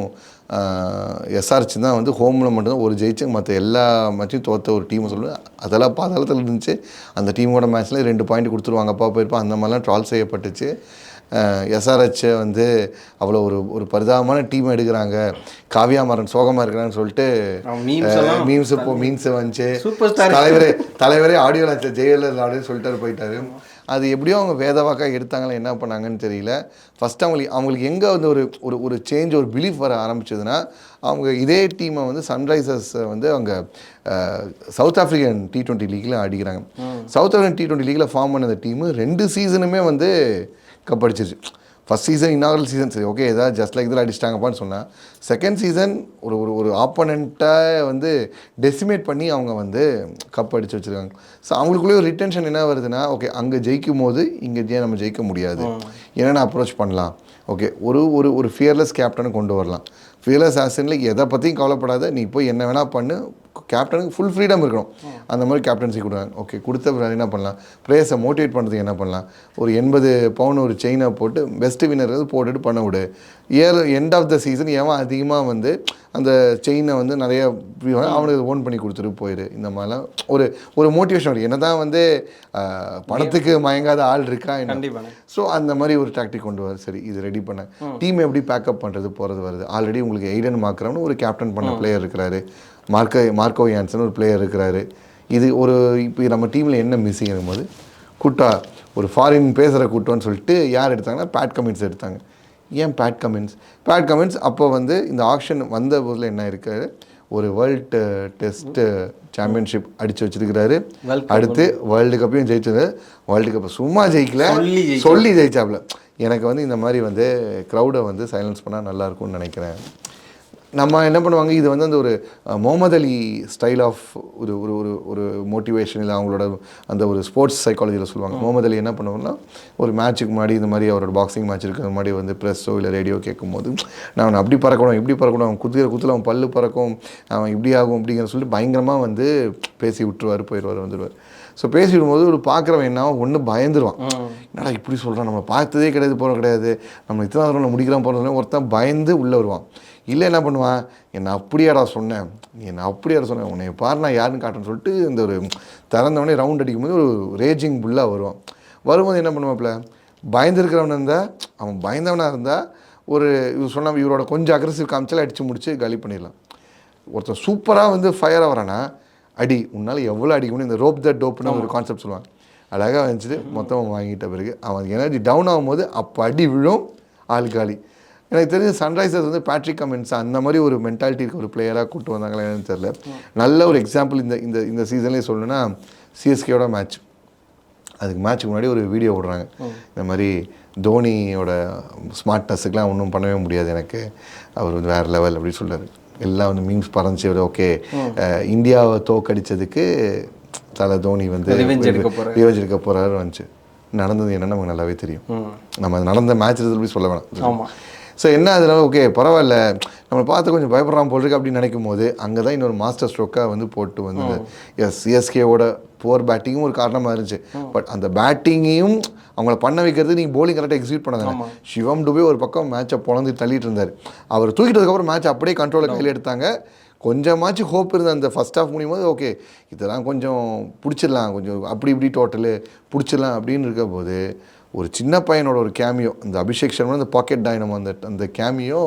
SRH தான் வந்து ஹோமில் மட்டும்தான் ஒரு ஜெயிச்சு, மற்ற எல்லா மேட்சும் தோற்ற ஒரு டீமை சொல்லுவேன். அதெல்லாம் பாதாளத்தில் இருந்துச்சு. அந்த டீமோட மேட்ச்சில் 2 பாயிண்ட் கொடுத்துருவாங்கப்பா போயிருப்பா, அந்த மாதிரிலாம் ட்ரால் செய்யப்பட்டுச்சு. SRH வந்து அவ்வளோ ஒரு பரிதாபமான டீம் எடுக்கிறாங்க, காவியா மாறன் சோகமாக இருக்கிறான்னு சொல்லிட்டு மீம்ஸ் வந்துச்சு. தலைவரே ஆடியோ லான்ச் ஜெயலலிதா அப்படின்னு சொல்லிட்டு போயிட்டாரு. அது எப்படியோ அவங்க வேதவாக்காக எடுத்தாங்களா என்ன பண்ணாங்கன்னு தெரியல. ஃபஸ்ட்டு அவங்களுக்கு எங்கே வந்து ஒரு சேஞ்ச், ஒரு பிலீஃப் வர ஆரம்பிச்சதுன்னா, அவங்க இதே டீமை வந்து சன்ரைசர்ஸ் வந்து அவங்க சவுத் ஆஃப்ரிக்கன் T20 லீக்கில் அடிக்கிறாங்க. சவுத் ஆஃப்ரிக்கன் T20 லீக்கில் ஃபார்ம் பண்ண டீமு 2 சீசனுமே வந்து கப் அடிச்சிருச்சு. ஃபஸ்ட் சீசன் இன்னாகரல் சீசன் சரி ஓகே ஏதாவது ஜஸ்ட் லைக் இதில் அடிச்சிட்டாங்கப்பான்னு சொன்னால், செகண்ட் சீசன் ஒரு ஆப்போனண்ட்டாக வந்து டெசிமேட் பண்ணி அவங்க வந்து கப் அடித்து வச்சுருக்காங்க. ஸோ அவங்களுக்குள்ளே ஒரு ரிட்டென்ஷன் என்ன வருதுன்னா, ஓகே அங்கே ஜெயிக்கும் போது இங்கே நம்ம ஜெயிக்க முடியாது, என்னென்ன அப்ரோச் பண்ணலாம், ஓகே ஒரு ஃபியர்லெஸ் கேப்டனை கொண்டு வரலாம். ஃபியர்லெஸ் ஆசனில் எதை பற்றியும் கவலைப்படாத, நீ போய் என்ன வேணால் பண்ணு, கேப்டனுக்கு ஃபுல் ஃப்ரீடம் இருக்கணும். அந்த மாதிரி கேப்டன்சி கொடுக்குறாங்க. ஓகே கொடுத்த என்ன பண்ணலாம், பிளேயர்ஸை மோட்டிவேட் பண்ணுறதுக்கு என்ன பண்ணலாம், ஒரு 80 பவுன் ஒரு செயினை போட்டு பெஸ்ட்டு வின்னர் போட்டுட்டு பண்ண விடு. எண்ட் ஆஃப் த சீசன் எவன் அதிகமாக வந்து அந்த செயினை வந்து நிறைய அவனுக்கு ஓன் பண்ணி கொடுத்துட்டு போயிடு. இந்த மாதிரிலாம் ஒரு மோட்டிவேஷன் வரும். என்ன தான் வந்து பணத்துக்கு மயங்காத ஆள் இருக்கா என்ன. ஸோ அந்த மாதிரி ஒரு டாக்டிக் கொண்டு வர. சரி இது ரெடி பண்ண டீம் எப்படி பேக்கப் பண்ணுறது போகிறது வருது. ஆல்ரெடி உங்களுக்கு எய்டன் மார்க்ரம்னு ஒரு கேப்டன் பண்ண பிளேயர் இருக்கிறாரு, மார்க்கோ யான்சன் ஒரு பிளேயர் இருக்கிறாரு. இது இப்போ நம்ம டீமில் என்ன மிஸ்ஸிங் இருக்கும்போது கூட்டா ஒரு ஃபாரின் பேசுகிற கூட்டம்னு சொல்லிட்டு யார் எடுத்தாங்கன்னா பேட் கமின்ஸ் எடுத்தாங்க. ஏன் பேட் கமின்ஸ் அப்போ வந்து இந்த ஆக்ஷன் வந்த போதில் என்ன இருக்காரு, ஒரு வேர்ல்டு டெஸ்ட் சாம்பியன்ஷிப் அடித்து வச்சிருக்கிறாரு. அடுத்து வேர்ல்டு கப்பையும் ஜெயிச்சது. வேர்ல்டு கப்பை சும்மா ஜெயிக்கல, சொல்லி ஜெயிச்சாப்புல. எனக்கு வந்து இந்த மாதிரி வந்து க்ரௌடை வந்து சைலன்ஸ் பண்ணால் நல்லாயிருக்கும்னு நினைக்கிறேன். நம்ம என்ன பண்ணுவாங்க, இது வந்து அந்த ஒரு முகமது அலி ஸ்டைல் ஆஃப் ஒரு மோட்டிவேஷன், இல்லை அவங்களோட அந்த ஒரு ஸ்போர்ட்ஸ் சைக்காலஜியில் சொல்லுவாங்க. முகமது அலி என்ன பண்ணுவாங்கன்னா, ஒரு மேட்ச்சுக்கு முன்னாடி இந்த மாதிரி அவரோட பாக்ஸிங் மேட்ச் இருக்கிற முன்னாடி வந்து ப்ரெஸ்ஸோ இல்லை ரேடியோ கேட்கும்போது, நான் அப்படி பறக்கணும் இப்படி பறக்கணும், அவன் குத்துல அவன் பல்லு பறக்கும், அவன் இப்படி ஆகும் அப்படிங்கிற சொல்லிட்டு பயங்கரமாக வந்து பேசி விட்டுருவார், வந்துடுவார். ஸோ பேசிவிடும்போது ஒரு பார்க்குறவன் என்ன ஒன்று பயந்துருவான், என்னடா இப்படி சொல்கிறான், நம்ம பார்த்ததே கிடையாது, நம்ம இத்தனை தூரம் முடிக்கலாம் போகிறதுல ஒருத்தன் பயந்து உள்ளே வருவான். இல்லை என்ன பண்ணுவான், என்னை அப்படியாடா சொன்னேன், உன்னை பாரு நான் யாருன்னு காட்டுன்னு சொல்லிட்டு இந்த ஒரு திறந்தவனே ரவுண்ட் அடிக்கும்போது ஒரு ரேஜிங் புல்லாக வரும்போது என்ன பண்ணுவாப்புல, பயந்துருக்கிறவன் இருந்தால், அவன் பயந்தவனாக இருந்தால் இவரோட கொஞ்சம் அக்ரெசிவ் காமிச்சாலும் அடித்து முடிச்சு காலி பண்ணிடலாம். ஒருத்தன் சூப்பராக வந்து ஃபயராக வரானா, அடி உன்னால் எவ்வளோ அடிக்க முடியும், இந்த ரோப் த டோப்னு ஒரு கான்செப்ட் சொல்லுவாங்க. அழகாக வந்துச்சுட்டு மொத்தமாக வாங்கிட்ட பிறகு அவன் எனர்ஜி டவுன் ஆகும்போது அப்போ அடி விழும், ஆள் காலி. எனக்கு தெரிஞ்ச சன்ரைசர்ஸ் வந்து பேட்ரிக் கமின்ஸ் அந்த மாதிரி ஒரு மென்டாலிட்டி இருக்க ஒரு பிளேயராக கூப்பிட்டு வந்தாங்களா என்னன்னு தெரியல. நல்ல ஒரு எக்ஸாம்பிள் இந்த சீசன்லேயே சொல்லணும்னா சிஎஸ்கேயோட மேட்ச். அதுக்கு மேட்ச்சுக்கு முன்னாடி ஒரு வீடியோ விடுறாங்க, இந்த மாதிரி தோனியோட ஸ்மார்ட்னஸுக்கெலாம் ஒன்றும் பண்ணவே முடியாது எனக்கு, அவர் வந்து வேறு லெவல் அப்படின்னு சொல்கிறார். எல்லாம் வந்து மீம்ஸ் பறந்துச்சு. ஓகே இந்தியாவை தோக்கடிச்சதுக்கு தலை தோனி வந்து ரிவெஞ்ச் எடுக்க போகிறாரு வந்துச்சு. நடந்தது என்னன்னு நமக்கு நல்லாவே தெரியும். நம்ம அது நடந்த மேட்ச் போய் சொல்ல வேணாம். ஸோ என்ன அதனால ஓகே பரவாயில்ல, நம்மளை பார்த்து கொஞ்சம் பயப்படுறான் போல் இருக்கு அப்படின்னு நினைக்கும் போது அங்கே தான் இன்னொரு மாஸ்டர் ஸ்ட்ரோக்காக வந்து போட்டு வந்து சிஎஸ்கேவோட புவர் பேட்டிங்கும் ஒரு காரணமாக இருந்துச்சு. பட் அந்த பேட்டிங்கையும் அவங்கள பண்ண வைக்கிறது நீங்கள் போலிங் கரெக்டாக எக்ஸிக்யூட் பண்ணாங்க. சிவம் டுபே ஒரு பக்கம் மேட்சை பொழந்து தள்ளிட்டு இருந்தார். அவர் தூக்கிட்டதுக்கப்புறம் மேட்ச் அப்படியே கண்ட்ரோலில் கையில் எடுத்தாங்க. கொஞ்சமாச்சு ஹோப் இருந்தது அந்த ஃபஸ்ட் ஹாஃப் முடியும் போது, ஓகே இதெல்லாம் கொஞ்சம் பிடிச்சிடலாம், கொஞ்சம் அப்படி இப்படி டோட்டலு பிடிச்சிடலாம் அப்படின்னு இருக்க போது ஒரு சின்ன பையனோட ஒரு கேமியோ, அந்த அபிஷேக் சர்மா அந்த பாக்கெட் டைனமோ அந்த கேமியோ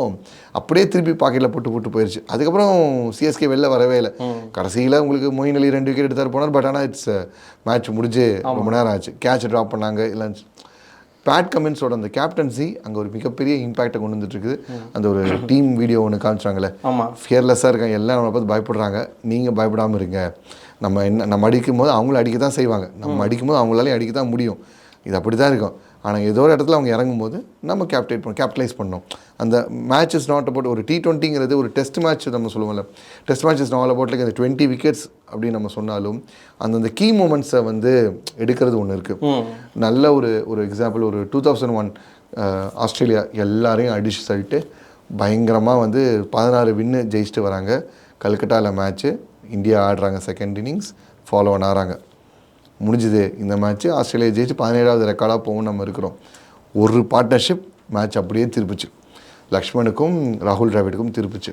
அப்படியே திருப்பி பாக்கெட்டில் போட்டு போயிடுச்சு. அதுக்கப்புறம் சிஎஸ்கே வெளில வரவே இல்லை. கடைசியில் உங்களுக்கு மொயின் அலி 2 விக்கெட் எடுத்தார் போனார். பட் ஆனால் மேட்ச் முடிஞ்சு ரொம்ப நேரம் ஆச்சு, கேட்ச் ட்ராப் பண்ணாங்க. இல்லை பேட் கமின்ஸோட அந்த கேப்டன்சி அங்கே ஒரு மிகப்பெரிய இம்பாக்டை கொண்டு வந்துட்டுருக்குது. அந்த ஒரு டீம் வீடியோ ஒன்று காமிச்சாங்களே, ஃபியர்லெஸ்ஸாக இருக்காங்க, எல்லாம் நம்மளை பார்த்து பயப்படுறாங்க, நீங்கள் பயப்படாமல் இருங்க, நம்ம அடிக்கும் போது அவங்களும் அடிக்க தான் செய்வாங்க, நம்ம அடிக்கும்போது அவங்களாலையும் அடிக்க தான் முடியும், இது அப்படி தான் இருக்கும். ஆனால் ஏதோ ஒரு இடத்துல அவங்க இறங்கும்போது நம்ம கேப்டலைஸ் பண்ணோம். அந்த மேட்ச் இஸ் நாட் அபவுட் ஒரு T20ங்கிறது ஒரு டெஸ்ட் மேட்ச் நம்ம சொல்லுவோம்ல, test match is not about like அந்த 20 விக்கெட்ஸ் அப்படின்னு நம்ம சொன்னாலும் அந்த கீ மூமெண்ட்ஸை வந்து எடுக்கிறது ஒன்று இருக்குது. நல்ல ஒரு எக்ஸாம்பிள், ஒரு 2001 ஆஸ்திரேலியா எல்லாரையும் அடிச்சு சொல்லிட்டு பயங்கரமாக வந்து 16 வின்னு ஜெயிச்சுட்டு வராங்க. கல்கட்டாவில் மேட்ச்சு, இந்தியா ஆடுறாங்க செகண்ட் இன்னிங்ஸ், ஃபாலோ பண்ணாராங்க. முடிஞ்சுது இந்த மேட்ச்சு. ஆஸ்திரேலியா ஜெயிச்சு 17வது ரெக்கார்டாக போகும் நம்ம இருக்கிறோம். ஒரு பார்ட்னர்ஷிப் மேட்ச் அப்படியே திருப்பிச்சு. லக்ஷ்மணுக்கும் ராகுல் டிராவிடுக்கும் திருப்பிச்சு.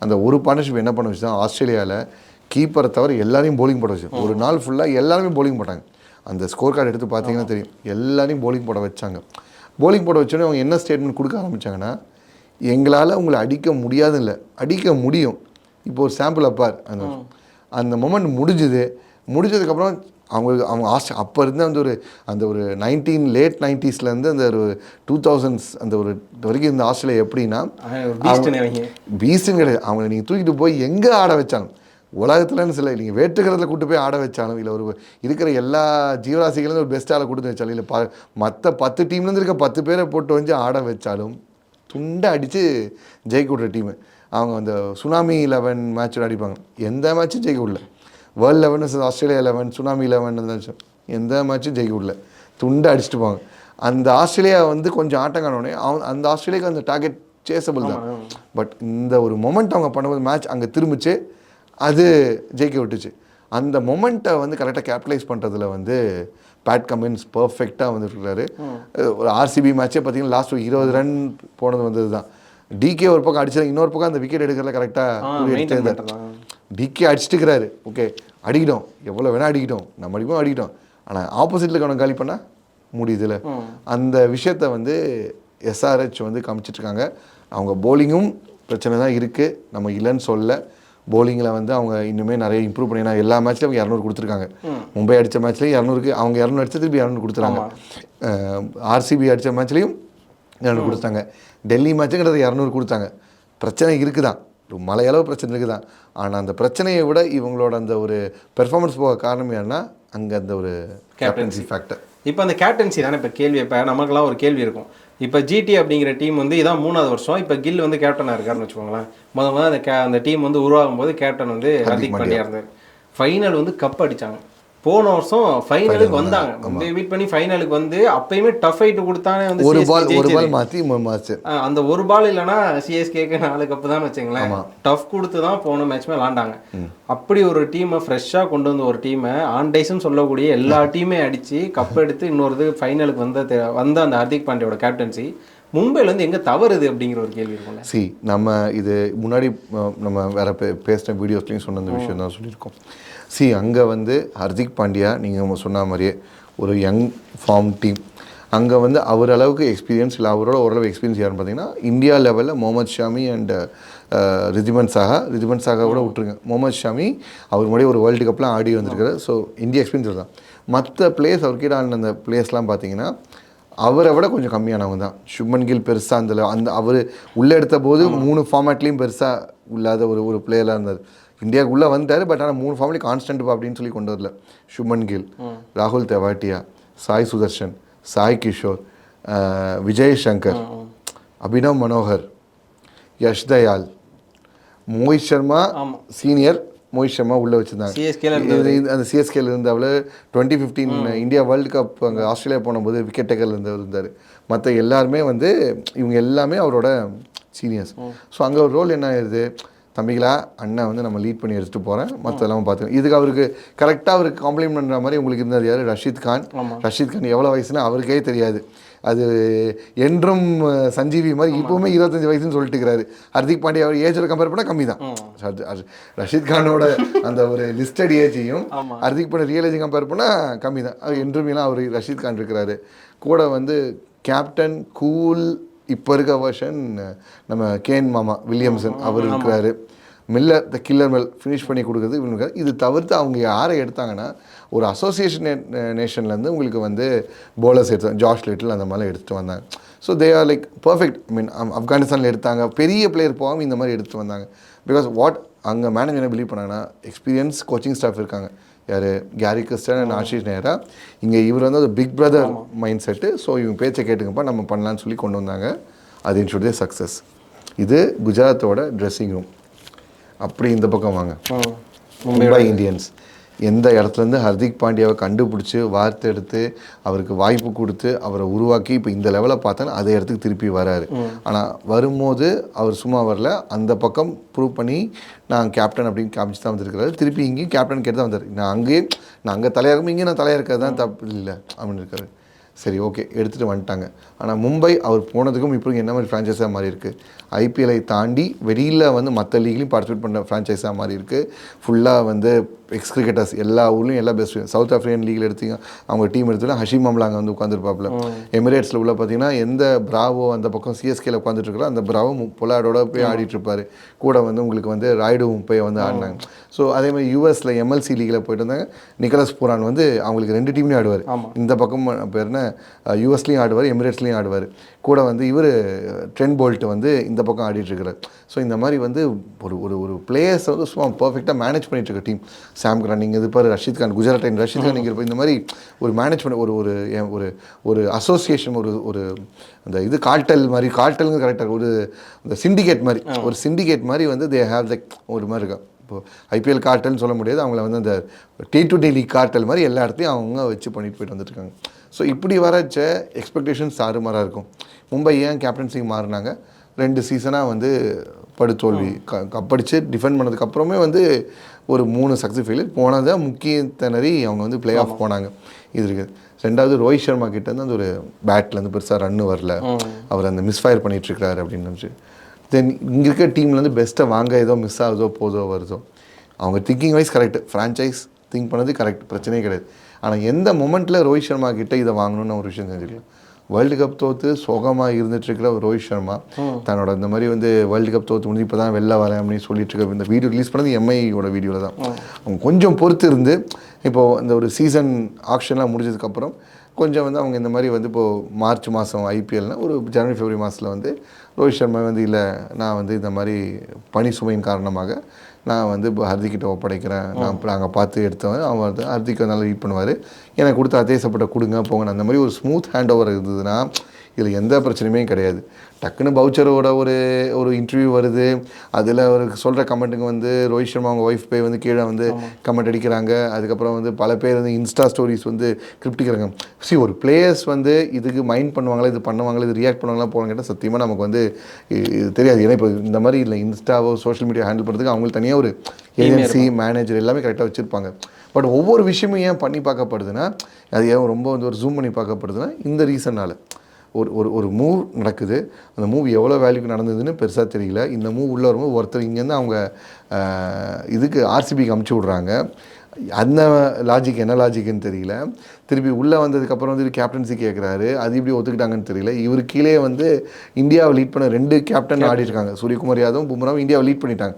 அந்த ஒரு பார்ட்னர்ஷிப் என்ன பண்ண வச்சுன்னா, ஆஸ்திரேலியாவில் கீப்பரை தவிர எல்லாரையும் போலிங் போட வச்சு. ஒரு நாள் ஃபுல்லாக எல்லாருமே போலிங் போட்டாங்க. அந்த ஸ்கோர் கார்டு எடுத்து பார்த்தீங்கன்னா தெரியும், எல்லாரையும் போலிங் போட வச்சாங்க. போலிங் போட வச்சோன்னே அவங்க என்ன ஸ்டேட்மெண்ட் கொடுக்க ஆரம்பித்தாங்கன்னா, எங்களால் உங்களை அடிக்க முடியாது இல்லை, அடிக்க முடியும். இப்போ ஒரு சாம்பிள் அப்பார் அந்த மொமெண்ட் முடிஞ்சதுக்கப்புறம் அவங்க அப்போ இருந்த அந்த ஒரு லேட் 90ஸ்லேருந்து அந்த ஒரு 2000s அந்த ஒரு வரைக்கும் இந்த ஆஸ்திரேலியா எப்படின்னா பீஸ்ட்னு கிடையாது. அவங்களை நீங்கள் தூக்கிட்டு போய் எங்கே ஆட வச்சாலும் உலகத்துலன்னு சில நீங்கள் வேற்றுக்கிறதுல கூட்டு போய் ஆட வச்சாலும், இல்லை ஒரு இருக்கிற எல்லா ஜீவராசிகளும் ஒரு பெஸ்ட் ஆளை கொடுத்து வச்சாலும், இல்லை மற்ற 10 டீம்லேருந்து இருக்க 10 பேரை போட்டு வந்து ஆட வச்சாலும் துண்டை அடித்து ஜெயிக்க விட்ற டீமு. அவங்க அந்த சுனாமி 11 மேட்சோட அடிப்பாங்க. எந்த மேட்சும் ஜெயிக்க விடல. வேர்ல்டு 11 ஆஸ்திரேலியா 11 சுனாமி 11 எந்த மேட்சும் ஜெயிக்க விடல. துண்டை அடிச்சுட்டு போவாங்க. அந்த ஆஸ்திரேலியா வந்து கொஞ்சம் ஆட்டம் காணோடனே அந்த ஆஸ்திரேலியாவுக்கு அந்த டார்கெட் சேஸபிள் தான். பட் இந்த ஒரு மொமெண்ட் அவங்க பண்ணும்போது மேட்ச் அங்கே திரும்பிச்சு, அது ஜெயிக்க விட்டுச்சு. அந்த மொமெண்ட்டை வந்து கரெக்டாக கேபிட்டலைஸ் பண்ணுறதுல வந்து பேட் கமின்ஸ் பர்ஃபெக்டாக வந்துருக்காரு. ஒரு ஆர்சிபி மேட்சே பார்த்தீங்கன்னா லாஸ்ட் 20 ரன் போனது வந்தது தான். டிகே ஒரு பக்கம் அடிச்சா, இன்னொரு பக்கம் அந்த விக்கெட் எடுக்கிறதுல கரெக்டாக எடுத்து டிகே அடிச்சுட்டுக்கிறாரு. ஓகே, அடிக்கிட்டோம், எவ்வளோ வேணால் அடிக்கிட்டோம், நம்ம அடிப்போம் அடிக்கிட்டோம். ஆனால் ஆப்போசிட்டில் இருக்கவங்க காலி பண்ணால் முடியுதுல்ல. அந்த விஷயத்த வந்து எஸ்ஆர்ஹெச் வந்து காமிச்சிட்ருக்காங்க. அவங்க போலிங்கும் பிரச்சனை தான் இருக்குது, நம்ம இல்லைன்னு சொல்ல. போலிங்கில் வந்து அவங்க இன்னுமே நிறைய இம்ப்ரூவ் பண்ணினா எல்லா மேட்ச்லையும் அவங்க 200 கொடுத்துருக்காங்க. மும்பை அடித்த மேட்ச்லேயும் 200க்கு அவங்க 200 அடித்து திருப்பி 200 கொடுத்துறாங்க. ஆர்சிபி அடித்த மேட்ச்லேயும் 200 கொடுத்தாங்க. டெல்லி மேட்சுங்கிறது 200 கொடுத்தாங்க. பிரச்சனை இருக்குதான், மலையளவு பிரச்சனை இருக்குதான். ஆனால் அந்த பிரச்சனையை விட இவங்களோட அந்த ஒரு பெர்ஃபார்மன்ஸ் போக காரணம் என்னன்னா, அங்கே அந்த ஒரு கேப்டன்சி ஃபேக்டர். இப்போ அந்த கேப்டன்சி தானே இப்போ கேள்வி. இப்போ நமக்குலாம் ஒரு கேள்வி இருக்கும். இப்போ ஜிடி அப்படிங்கிற டீம் வந்து இதான் 3வது வருஷம். இப்போ கில் வந்து கேப்டனாக இருக்காருன்னு வச்சுக்கோங்களேன். முதல்ல அந்த டீம் வந்து உருவாகும் போது கேப்டன் வந்து ஹர்திக் பாண்டியா இருந்தார். ஃபைனல் வந்து கப் அடித்தாங்க. போன வருஷம் ஃபைனலுக்கு வந்தாங்க. மும்பை பீட் பண்ணி ஃபைனலுக்கு வந்து அப்பயுமே டஃப் ஃபைட் கொடுத்தானே வந்து ஒரு பால் மாற்றி அந்த ஒரு பால் இல்லைன்னா சிஎஸ்கேக்கு 4 கப்பு தான் வச்சுங்களேன். டஃப் கொடுத்து தான் போன மேட்ச்மே விளாண்டாங்க. அப்படி ஒரு டீமை ஃப்ரெஷ்ஷாக கொண்டு வந்து ஒரு டீமை ஆன்டைஸ்ன்னு சொல்லக்கூடிய எல்லா டீமே அடித்து கப் எடுத்து இன்னொரு ஃபைனலுக்கு வந்த அந்த ஹர்திக் பாண்டியோட கேப்டன்சி மும்பையில் வந்து எங்கே தவறுது அப்படிங்கிற ஒரு கேள்வி இருக்கும்ல. நம்ம இது முன்னாடி நம்ம வேற பேசின வீடியோஸ்லையும் சொன்ன அந்த விஷயம் தான் சொல்லியிருக்கோம். அங்கே வந்து ஹர்திக் பாண்டியா நீங்கள் சொன்ன மாதிரியே ஒரு யங் ஃபார்ம் டீம். அங்கே வந்து அவர் அளவுக்கு எக்ஸ்பீரியன்ஸ் இல்லை, அவரோட ஓரளவு எக்ஸ்பீரியன்ஸ் யாருன்னு பார்த்தீங்கன்னா இந்தியா லெவலில் முகமது ஷாமி அண்ட் ரிதிமன் சாகா கூட விட்டுருங்க. முகமது ஷாமி அவர் முன்னாடி ஒரு வேர்ல்டு கப்லாம் ஆடி வந்திருக்காரு. ஸோ இந்தியா எக்ஸ்பீரியன்ஸ் தான். மற்ற பிளேயர்ஸ் அவர்கிட்ட ஆடின அந்த பிளேயர்ஸ்லாம் பார்த்தீங்கன்னா அவரை விட கொஞ்சம் கம்மியானவங்க தான். சுப்மன் கில் பெருசாக அந்த அவர் உள்ளே எடுத்த போது 3 ஃபார்மேட்லேயும் பெருசாக இல்லாத ஒரு பிளேயராக இருந்தார். இந்தியாவுக்கு உள்ளே வந்துட்டார். பட் ஆனால் 3 ஃபார்ம்லேயும் கான்ஸ்டன்ட் அப்படின்னு சொல்லி கொண்டு வரல. சுப்மன் கில், ராகுல் தெவாட்டியா, சாய் சுதர்ஷன், சாய் கிஷோர், விஜய் சங்கர், அபினவ் மனோகர், யஷ் தயால், மோஹித் சர்மா சீனியர். மோஹித் சர்மா உள்ளே வச்சுருந்தாங்க. அந்த சிஎஸ்கேல இருந்தவள 2015 இந்தியா வேர்ல்டு கப் அங்கே ஆஸ்திரேலியா போனபோது விக்கெட் டேக்கரில் இருந்தார். மற்ற எல்லாருமே வந்து இவங்க எல்லாமே அவரோட சீனியர்ஸ். ஸோ அங்கே ஒரு ரோல் என்ன ஆயிடுது, தம்பிகளா அண்ணன் வந்து நம்ம லீட் பண்ணி எடுத்துகிட்டு போகிறேன், மற்றெல்லாம் பார்த்துக்கணும். இதுக்கு அவருக்கு கரெக்டாக அவருக்கு காம்ப்ளிமெண்ட் பண்ணுற மாதிரி உங்களுக்கு இருந்தது யார், ரஷீத் கான் எவ்வளோ வயசுன்னு அவருக்கே தெரியாது. அது என்றும் சஞ்சீவி மாதிரி இப்போவுமே 25 வயசுன்னு சொல்லிட்டு இருக்கிறாரு. ஹர்திக் பாண்டியா அவர் ஏஜோட கம்பேர் பண்ணால் கம்மி தான். ரஷீத் கானோட அந்த ஒரு லிஸ்டட் ஏஜையும் ஹர்திக் பாண்டியா ரியல் ஏஜையும் கம்பேர் பண்ணால் கம்மி தான். அது என்றுமேலாம் அவர் ரஷீத் கான் இருக்கிறாரு. கூட வந்து கேப்டன் கூல் இப்போ இருக்க வெர்ஷன் நம்ம கேன் மாமா வில்லியம்சன் அவர் இருக்கிறாரு. Miller the killer Mel finish பண்ணி கொடுக்குறது இவங்க. இது தவிர்த்து அவங்க யாரை எடுத்தாங்கன்னா ஒரு அசோசியேஷன் நேஷன்லேருந்து உங்களுக்கு வந்து போலர்ஸ் எடுத்தாங்க. ஜாஷ் லிட்டில் அந்த மாதிரிலாம் எடுத்துகிட்டு வந்தாங்க. So they are like perfect. ஆப்கானிஸ்தானில் எடுத்தாங்க, பெரிய பிளேயர் போகாமல் இந்த மாதிரி எடுத்துகிட்டு வந்தாங்க. பிகாஸ் அங்கே மேனேஜர் என்ன பிலீவ் பண்ணாங்கன்னா எக்ஸ்பீரியன்ஸ் கோச்சிங் ஸ்டாஃப் இருக்காங்க. யார், கேரி கிறிஸ்டன் அண்ட் ஆஷிஷ் நேரா. இங்கே இவர் வந்து ஒரு big brother mind set. So இவங்க பேச்சை கேட்டுங்கப்பா நம்ம பண்ணலான்னு சொல்லி கொண்டு வந்தாங்க. அது இன்ஷூர் சக்ஸஸ். இது குஜராத்தோட ட்ரெஸ்ஸிங் ரூம். அப்படி இந்த பக்கம் வாங்க, மும்பை இந்தியன்ஸ். எந்த இடத்துலேருந்து ஹர்திக் பாண்டியாவை கண்டுபிடிச்சி வார்த்தை எடுத்து அவருக்கு வாய்ப்பு கொடுத்து அவரை உருவாக்கி இப்போ இந்த லெவலில் பார்த்தா அதே இடத்துக்கு திருப்பி வராரு. ஆனால் வரும்போது அவர் சும்மா வரல, அந்த பக்கம் ப்ரூவ் பண்ணி நான் கேப்டன் அப்படின்னு காமிச்சு தான் வந்திருக்கிறாரு. திருப்பி இங்கேயும் கேப்டன் கேட்டு தான் வந்தார். நான் அங்கே தலையாக இருக்கும், இங்கே நான் தலையாக இருக்கிறது தான் தப்பு இல்லை அப்படின்னு இருக்காரு. சரி, ஓகே, எடுத்துகிட்டு வந்துட்டாங்க. ஆனால் மும்பை அவர் போனதுக்கும் இப்போ என்ன மாதிரி ஃப்ரான்ச்சைஸாக மாறி இருக்குது, ஐபிஎல்லை தாண்டி வெளியில் வந்து மற்ற லீக்லையும் பார்ட்டிசிபேட் பண்ணுற ஃப்ரான்ச்சைஸாக மாறி இருக்குது. ஃபுல்லாக வந்து எக்ஸ் கிரிக்கெட்டர்ஸ் எல்லா ஊர்லேயும் எல்லா பெஸ்ட். சவுத் ஆஃப்ரிக்கன் லீகில் எடுத்தீங்க அவங்க டீம் எடுத்துகிட்டா ஹஷீம் அம்லா அங்கே வந்து உட்காந்துருப்பாப்புல. எமிரேட்ஸில் உள்ள பார்த்தீங்கன்னா எந்த பிராவோ அந்த பக்கம் சிஎஸ்கேல உட்காந்துட்டு இருக்கிறோ அந்த பிராவோ பொலாடோட போய் ஆடிட்டு இருப்பார். கூட வந்து உங்களுக்கு வந்து ராய்டுவும் போய் வந்து ஆடினாங்க. ஸோ அதே மாதிரி யூஎஸில் எம்எல்சி லீகில் போயிட்டு இருந்தாங்க. நிக்கலஸ் பூரான் வந்து அவங்களுக்கு 2 டீம்லேயும் ஆடுவார். இந்த பக்கம் பேர் என்ன யூஎஸ்லேயும் ஆடுவார், எமிரேட்ஸ்லேயும் ஆடுவார். கூட வந்து இவர் ட்ரெண்ட் போல்ட் வந்து இந்த பக்கம் ஆடிட்டுருக்கிறார். ஸோ இந்த மாதிரி வந்து ஒரு பிளேயர்ஸை வந்து சும்மா பர்ஃபெக்டாக மேனேஜ் பண்ணிட்டு இருக்க டீம். சாம் கரன் நீங்கள் இது பாரு, ரஷீத் கான் குஜராத் டைம் ரஷீத் கான் நீங்கள் இந்த மாதிரி ஒரு மேனேஜ்மெண்ட் ஒரு அசோசியேஷன் ஒரு அந்த இது கால்டல் மாதிரி, கால்டல்னு கரெக்டாக அந்த சிண்டிகேட் மாதிரி, ஒரு சிண்டிகேட் மாதிரி வந்து தே ஹேவ் லைக் ஒரு மாதிரி இருக்கா. இப்போது ஐபிஎல் கார்ட்டல்னு சொல்ல முடியாது, அவங்கள வந்து அந்த T20 லீக் கார்ட்டல் மாதிரி எல்லா இடத்தையும் அவங்க வச்சு பண்ணிட்டு போயிட்டு வந்துட்டுருக்காங்க. ஸோ இப்படி வரச்ச எக்ஸ்பெக்டேஷன்ஸ் தாறுமாறாக இருக்கும். மும்பை ஏன் கேப்டன்சிக்கு மாறினாங்க, 2 சீசனாக வந்து படுதோல்வி, கப்படிச்சு டிஃபெண்ட் பண்ணதுக்கப்புறமே வந்து ஒரு 3 சக்ஸஸ் ஃபெயிலியர் போனதை முக்கிய திணறி அவங்க வந்து பிளே ஆஃப் போனாங்க. இது இருக்குது. 2வது ரோஹித் சர்மா கிட்டேருந்து அந்த ஒரு பேட்லேருந்து பெருசாக ரன்னு வரல, அவர் அந்த மிஸ்ஃபயர் பண்ணிகிட்ருக்கிறாரு அப்படின்னு நினச்சி. தென் இங்கே இருக்க டீம்லேருந்து பெஸ்ட்டை வாங்க ஏதோ மிஸ் ஆகுதோ போதோ வருதோ, அவங்க thinking wise correct, franchise think பண்ணது கரெக்ட், பிரச்சனையே கிடையாது. ஆனால் எந்த மொமெண்ட்டில் ரோஹித் சர்மா கிட்டே இதை வாங்கணும்னு ஒரு விஷயம் செஞ்சுக்கலாம். வேர்ல்டு கப் தோற்று சோகமாக இருந்துகிட்ருக்கிற ரோஹித் சர்மா தன்னோட இந்த மாதிரி வந்து வேர்ல்டு கப் தோற்று முடிஞ்சு இப்போ தான் வெளில வரேன் அப்படின்னு சொல்லிட்டு இருக்க இந்த வீடியோ ரிலீஸ் பண்ணது எம்ஐயோட வீடியோவில் தான். அவங்க கொஞ்சம் பொறுத்து இருந்து இப்போது இந்த ஒரு சீசன் ஆக்ஷன்லாம் முடிஞ்சதுக்கப்புறம் கொஞ்சம் வந்து அவங்க இந்த மாதிரி வந்து இப்போது மார்ச் மாதம் ஐபிஎல்னால் ஒரு ஜனவரி ஃபெப்ரவரி மாதத்தில் வந்து ரோஹித் சர்மா வந்து இல்லை நான் வந்து இந்த மாதிரி பனி சுமையின் காரணமாக நான் வந்து இப்போ ஹர்திக்கிட்ட ஒப்படைக்கிறேன், நாங்கள் பார்த்து எடுத்தவன் அவன் வந்து ஹர்திக் நல்லா லீட் பண்ணுவார், எனக்கு கொடுத்த அதே சப்போர்ட்டை கொடுங்க போங்க, அந்த மாதிரி ஒரு ஸ்மூத் ஹேண்ட் ஓவர் இருந்ததுன்னா இதில் எந்த பிரச்சனையுமே கிடையாது. டக்குன்னு பவுச்சரோட ஒரு இன்டர்வியூ வருது, அதில் ஒரு சொல்கிற கமெண்ட்டுங்க வந்து ரோஹித் சர்மா அவங்க ஒய்ஃப் போய் வந்து கீழே வந்து கமெண்ட் அடிக்கிறாங்க. அதுக்கப்புறம் வந்து பல பேர் வந்து இன்ஸ்டா ஸ்டோரிஸ் வந்து கிரிப்டிக்கிறாங்க. ஒரு பிளேயர்ஸ் வந்து இதுக்கு மைண்ட் பண்ணுவாங்களா, இது பண்ணுவாங்களா, இது ரியாக்ட் பண்ணுவாங்களா போகலான்னு கேட்டால் சத்தியமாக நமக்கு வந்து இது தெரியாது. ஏன்னா இப்போ இந்த மாதிரி இல்லை, இன்ஸ்டாவோ சோஷியல் மீடியா ஹேண்டில் பண்ணுறதுக்கு அவங்களுக்கு தனியாக ஒரு ஏஜென்சி மேனேஜர் எல்லாமே கரெக்டாக வச்சுருப்பாங்க. பட் ஒவ்வொரு விஷயமும் ஏன் பண்ணி பார்க்கப்படுதுன்னா, அது ஏன் ரொம்ப வந்து ஒரு ஜூம் பண்ணி பார்க்கப்படுதுன்னா இந்த ரீசனால் ஒரு மூவ் நடக்குது. அந்த மூவ் எவ்வளோ வேல்யூக்கு நடந்ததுன்னு பெருசாக தெரியல. இந்த மூவ் உள்ள வரும்போது ஒருத்தர் இங்கேருந்து அவங்க இதுக்கு ஆர்சிபிக்கு அமுச்சு விட்றாங்க. அந்த லாஜிக் என்ன லாஜிக்குன்னு தெரியல. திருப்பி உள்ளே வந்ததுக்கப்புறம் வந்து கேப்டன்சி கேட்குறாரு, அது இப்படி ஒத்துக்கிட்டாங்கன்னு தெரியல. இவர் கீழே வந்து இந்தியாவை லீட் பண்ண 2 கேப்டன் ஆடிருக்காங்க. சூரியகுமார் யாதவும் பும்ராவும் இந்தியாவை லீட் பண்ணிட்டாங்க.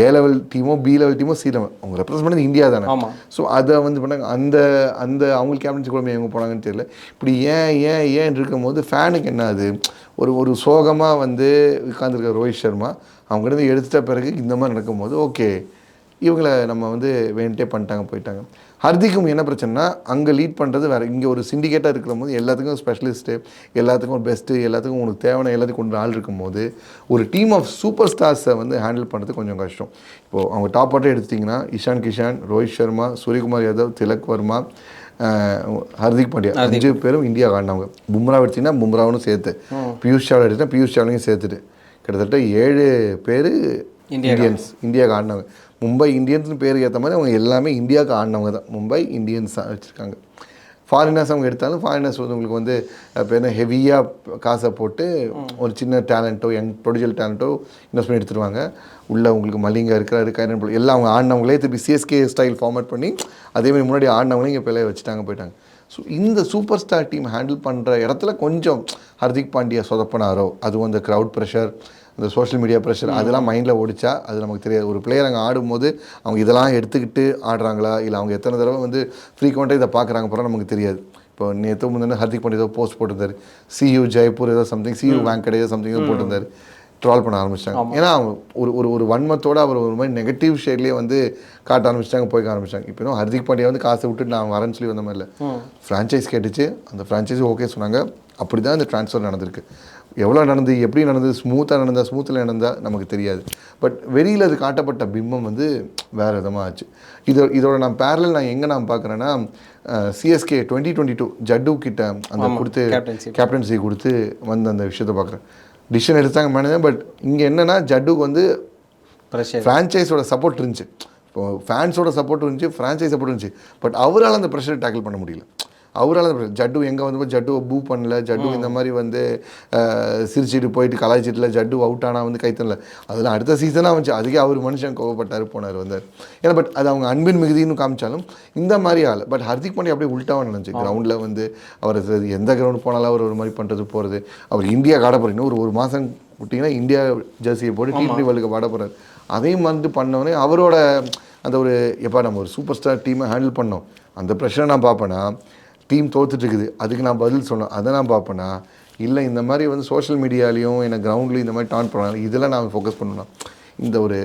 A லெவல் டீமோ பி லெவல் டீமோ சி லெவல் அவங்க ரெப்ரசன்ட் பண்ணது இந்தியா தானே. ஸோ அதை வந்து பண்ணாங்க. அந்த அவங்களுக்கு கேப்டன்சி கூட எங்கே போனாங்கன்னு தெரியல. இப்படி ஏன் இருக்கும்போது ஃபேனுக்கு என்ன அது ஒரு சோகமாக வந்து உட்காந்துருக்க ரோஹித் சர்மா அவங்ககிட்ட எடுத்துட்ட பிறகு இந்த மாதிரி நடக்கும்போது ஓகே இவங்களை நம்ம வந்து வேண்டே பண்ணிட்டாங்க போயிட்டாங்க. ஹர்திக்கும் என்ன பிரச்சனைனா அங்கே லீட் பண்ணுறது வேறு, இங்கே ஒரு சிண்டிகேட்டாக இருக்கிற போது எல்லாத்துக்கும் ஸ்பெஷலிஸ்ட்டு, எல்லாத்துக்கும் ஒரு பெஸ்ட்டு, எல்லாத்துக்கும் உங்களுக்கு தேவையான எல்லாத்துக்கும் கொண்டு ஆள் இருக்கும்போது ஒரு டீம் ஆஃப் சூப்பர் ஸ்டார்ஸை வந்து ஹேண்டில் பண்ணுறது கொஞ்சம் கஷ்டம். இப்போது அவங்க டாப் ஆட்டே எடுத்திங்கன்னா இஷான் கிஷான், ரோஹித் சர்மா, சூரியகுமார் யாதவ், திலக் வர்மா, ஹர்திக் பாண்டியா 5 பேரும் இந்தியா ஆடினவங்க. பும்ரா எடுத்திங்கன்னா பும்ராவும் சேர்த்து, பியூஷ் சாவ்லா எடுத்திங்கன்னா பியூஷ் சாவ்லையும் சேர்த்துட்டு கிட்டத்தட்ட 7 பேர் இந்தியாவுக்கு ஆடினவங்க. மும்பை இந்தியன்ஸ்னு பேருக்கு ஏற்ற மாதிரி அவங்க எல்லாமே இந்தியாவுக்கு ஆடினவங்க தான். மும்பை இந்தியன்ஸ் தான் வச்சுருக்காங்க. ஃபாரினர்ஸ் அவங்க எடுத்தாலும் ஃபாரினர்ஸ் வந்து உங்களுக்கு வந்து இப்போ என்ன ஹெவியாக காசை போட்டு ஒரு சின்ன டேலண்ட்டோ யங் ப்ரொடியூசர் டேலண்ட்டோ இன்வெஸ்ட் பண்ணி எடுத்துருவாங்க. உள்ளே உங்களுக்கு மலிங்கா இருக்கிறாரு, கைரன் எல்லாம் அவங்க ஆடினவங்களே திருப்பி சிஎஸ்கே ஸ்டைல் ஃபார்மேட் பண்ணி அதேமாதிரி முன்னாடி ஆடினவங்களே இங்கே பிள்ளைய வச்சுட்டாங்க போயிட்டாங்க. ஸோ இந்த சூப்பர் ஸ்டார் டீம் ஹேண்டில் பண்ணுற இடத்துல கொஞ்சம் ஹர்திக் பாண்டியா சொதப்பினாரோ, அதுவும் அந்த க்ரௌட் ப்ரெஷர், அந்த சோஷியல் மீடியா ப்ரெஷர் அதெல்லாம் மைண்டில் ஓடிச்சா அது நமக்கு தெரியாது. ஒரு பிளேயர் அங்கே ஆடும்போது அவங்க இதெல்லாம் எடுத்துக்கிட்டு ஆடுறாங்களா, இல்லை அவங்க எத்தனை தடவை வந்து ஃப்ரீக்வெண்ட்டாக இதை பார்க்குறாங்க போகிறோம் நமக்கு தெரியாது. இப்போ நேற்று முன்னாடி ஹர்திக் பாண்டியா ஏதோ போஸ்ட் போட்டிருந்தார், சியூ ஜெய்ப்பூர் ஏதோ சம்திங், சியூ வேங்கடே ஏதோ சம்திங் ஏதோ போட்டிருந்தார். ட்ரால் பண்ண ஆரம்பிச்சிட்டாங்க. ஏன்னா ஒரு வன்மத்தோடு அவர் ஒரு மாதிரி நெகட்டிவ் ஷேட்லேயே வந்து காட்ட ஆரம்பிச்சிட்டாங்க, போய்க்க ஆரம்பிச்சிட்டாங்க. இப்போ இன்னும் ஹர்திக் பாண்டியா வந்து காசை விட்டுட்டு நான் வரேன்னு சொல்லி வந்த மாதிரி இல்லை, ஃப்ரான்ச்சைஸ் கேட்டுச்சு, அந்த ஃப்ரான்ச்சைஸி ஓகே சொன்னாங்க, அப்படி தான் இந்த ட்ரான்ஸ்ஃபர் நடந்திருக்கு. எவ்வளோ நடந்து எப்படி நடந்தது, ஸ்மூத்தில் நடந்தால் நமக்கு தெரியாது. பட் வெளியில் அது காட்டப்பட்ட பிம்பம் வந்து வேறு விதமாக ஆச்சு. இதோட நான் பேரலல் நான் எங்கே நான் பார்க்குறேன்னா, சிஎஸ்கே 2022 ஜட்டு கிட்ட அந்த கொடுத்து கேப்டன்சி கொடுத்து வந்து அந்த விஷயத்தை பார்க்குறேன். டிசிஷன் எடுத்தாங்க மேனேஜர். பட் இங்கே என்னென்னா ஜட்டுக்கு வந்து ஃப்ரான்ச்சைஸோட சப்போர்ட் இருந்துச்சு, இப்போ ஃபேன்ஸோட சப்போர்ட் இருந்துச்சு, ஃப்ரான்ச்சைஸ் சப்போர்ட் இருந்துச்சு. பட் அவரால் அந்த ப்ரெஷரை டேக்கிள் பண்ண முடியல. அவரால் ஜட்டு எங்கே வந்து ஜட்டுவை பூ பண்ணல, ஜட்டு இந்த மாதிரி வந்து சிரிச்சிட்டு போயிட்டு கலாய்ச்சிட்டுல, ஜட்டு அவுட் ஆனால் வந்து கைத்தனல, அதெல்லாம் அடுத்த சீசனாக வந்துச்சு. அதுக்கே அவர் மனுஷன் கோவப்பட்டார் போனார் வந்தார். ஏன்னா பட் அது அவங்க அன்பின் மிகுதின்னு காமிச்சாலும் இந்த மாதிரி ஆள். பட் ஹர்திக் பாண்டியா அப்படியே உள்ட்டாவாக நினச்சி கிரவுண்டில் வந்து அவர் எந்த கிரவுண்ட் போனாலும் அவர் ஒரு மாதிரி பண்ணுறது போகிறது. அவர் இந்தியா காட போகிறீங்கன்னா ஒரு மாதம் விட்டிங்கன்னா இந்தியா ஜெர்சியை போட்டு T20 வேர்ல்டு கப் ஆட போகிறார். அதையும் வந்து பண்ணோடனே அவரோட அந்த ஒரு எப்போ நம்ம ஒரு சூப்பர் ஸ்டார் டீமை ஹேண்டில் பண்ணோம், அந்த ப்ரெஷரை நான் பார்ப்பேன்னா, டீம் தோத்துட்ருக்குது அதுக்கு நான் பதில் சொன்னேன் அதை நான் பார்ப்பேன்னா, இல்லை இந்த மாதிரி வந்து சோஷியல் மீடியாலையும் என்ன கிரவுண்ட்லையும் இந்த மாதிரி டான் பண்ணாலும் இதெல்லாம் நான் ஃபோக்கஸ் பண்ணணும். இந்த ஒரு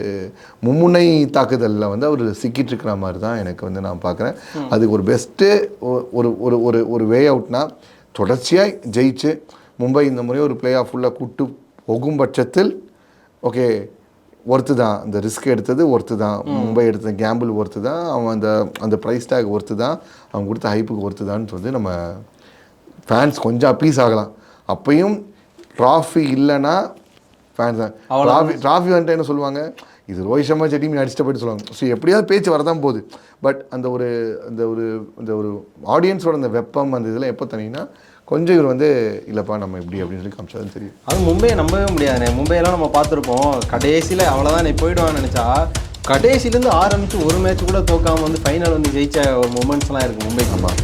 மும்முனை தாக்குதலில் வந்து அவர் சிக்கிட்டு இருக்கிற மாதிரி தான் எனக்கு வந்து நான் பார்க்குறேன். அதுக்கு ஒரு பெஸ்ட்டு ஒரு ஒரு ஒரு ஒரு வே அவுட்னா, தொடர்ச்சியாக ஜெயிச்சு மும்பை இந்த முறை ஒரு பிளே ஆஃப் ஃபுல்லாக கூட்டு போகும் பட்சத்தில் ஓகே ஒர்த்து தான், அந்த ரிஸ்க் எடுத்தது ஒர்த்து தான், மும்பை எடுத்த கேம்பிள் ஒர்த்து தான், அவன் அந்த ப்ரைஸ் டேக் ஒர்த்து தான், அவன் கொடுத்த ஹைப்புக்கு ஒர்த்து தான்னு சொல்லி நம்ம ஃபேன்ஸ் கொஞ்சம் அப்பீஸ் ஆகலாம். அப்பையும் ட்ராஃபி இல்லைன்னா ஃபேன்ஸ் தான் ட்ராஃபி வந்துட்டு என்ன சொல்லுவாங்க, இது ரோஹித் சர்மா டீம் அடிச்சுட்டு போய்ட்டு சொல்லுவாங்க. ஸோ எப்படியாவது பேச்சு வரதான் போகுது. பட் அந்த ஒரு ஆடியன்ஸோட அந்த வெப்பம் அந்த இதெல்லாம் எப்போ தனிங்கன்னா கொஞ்சம் இவர் வந்து இல்லைப்பா நம்ம எப்படி அப்படின்னு சொல்லி காமிச்சாதான் தெரியும். அது மும்பையை நம்பவே முடியாதுண்ணே. மும்பையெல்லாம் நம்ம பார்த்துருப்போம், கடைசியில் அவ்வளோதான் நீ போயிடுவான்னு நினச்சா கடைசிலேருந்து ஆரம்பித்து ஒரு மேட்ச் கூட தோக்காமல் வந்து ஃபைனல் வந்து ஜெயிச்ச ஒரு மூமெண்ட்ஸ்லாம் இருக்குது மும்பை. ஆமாம்,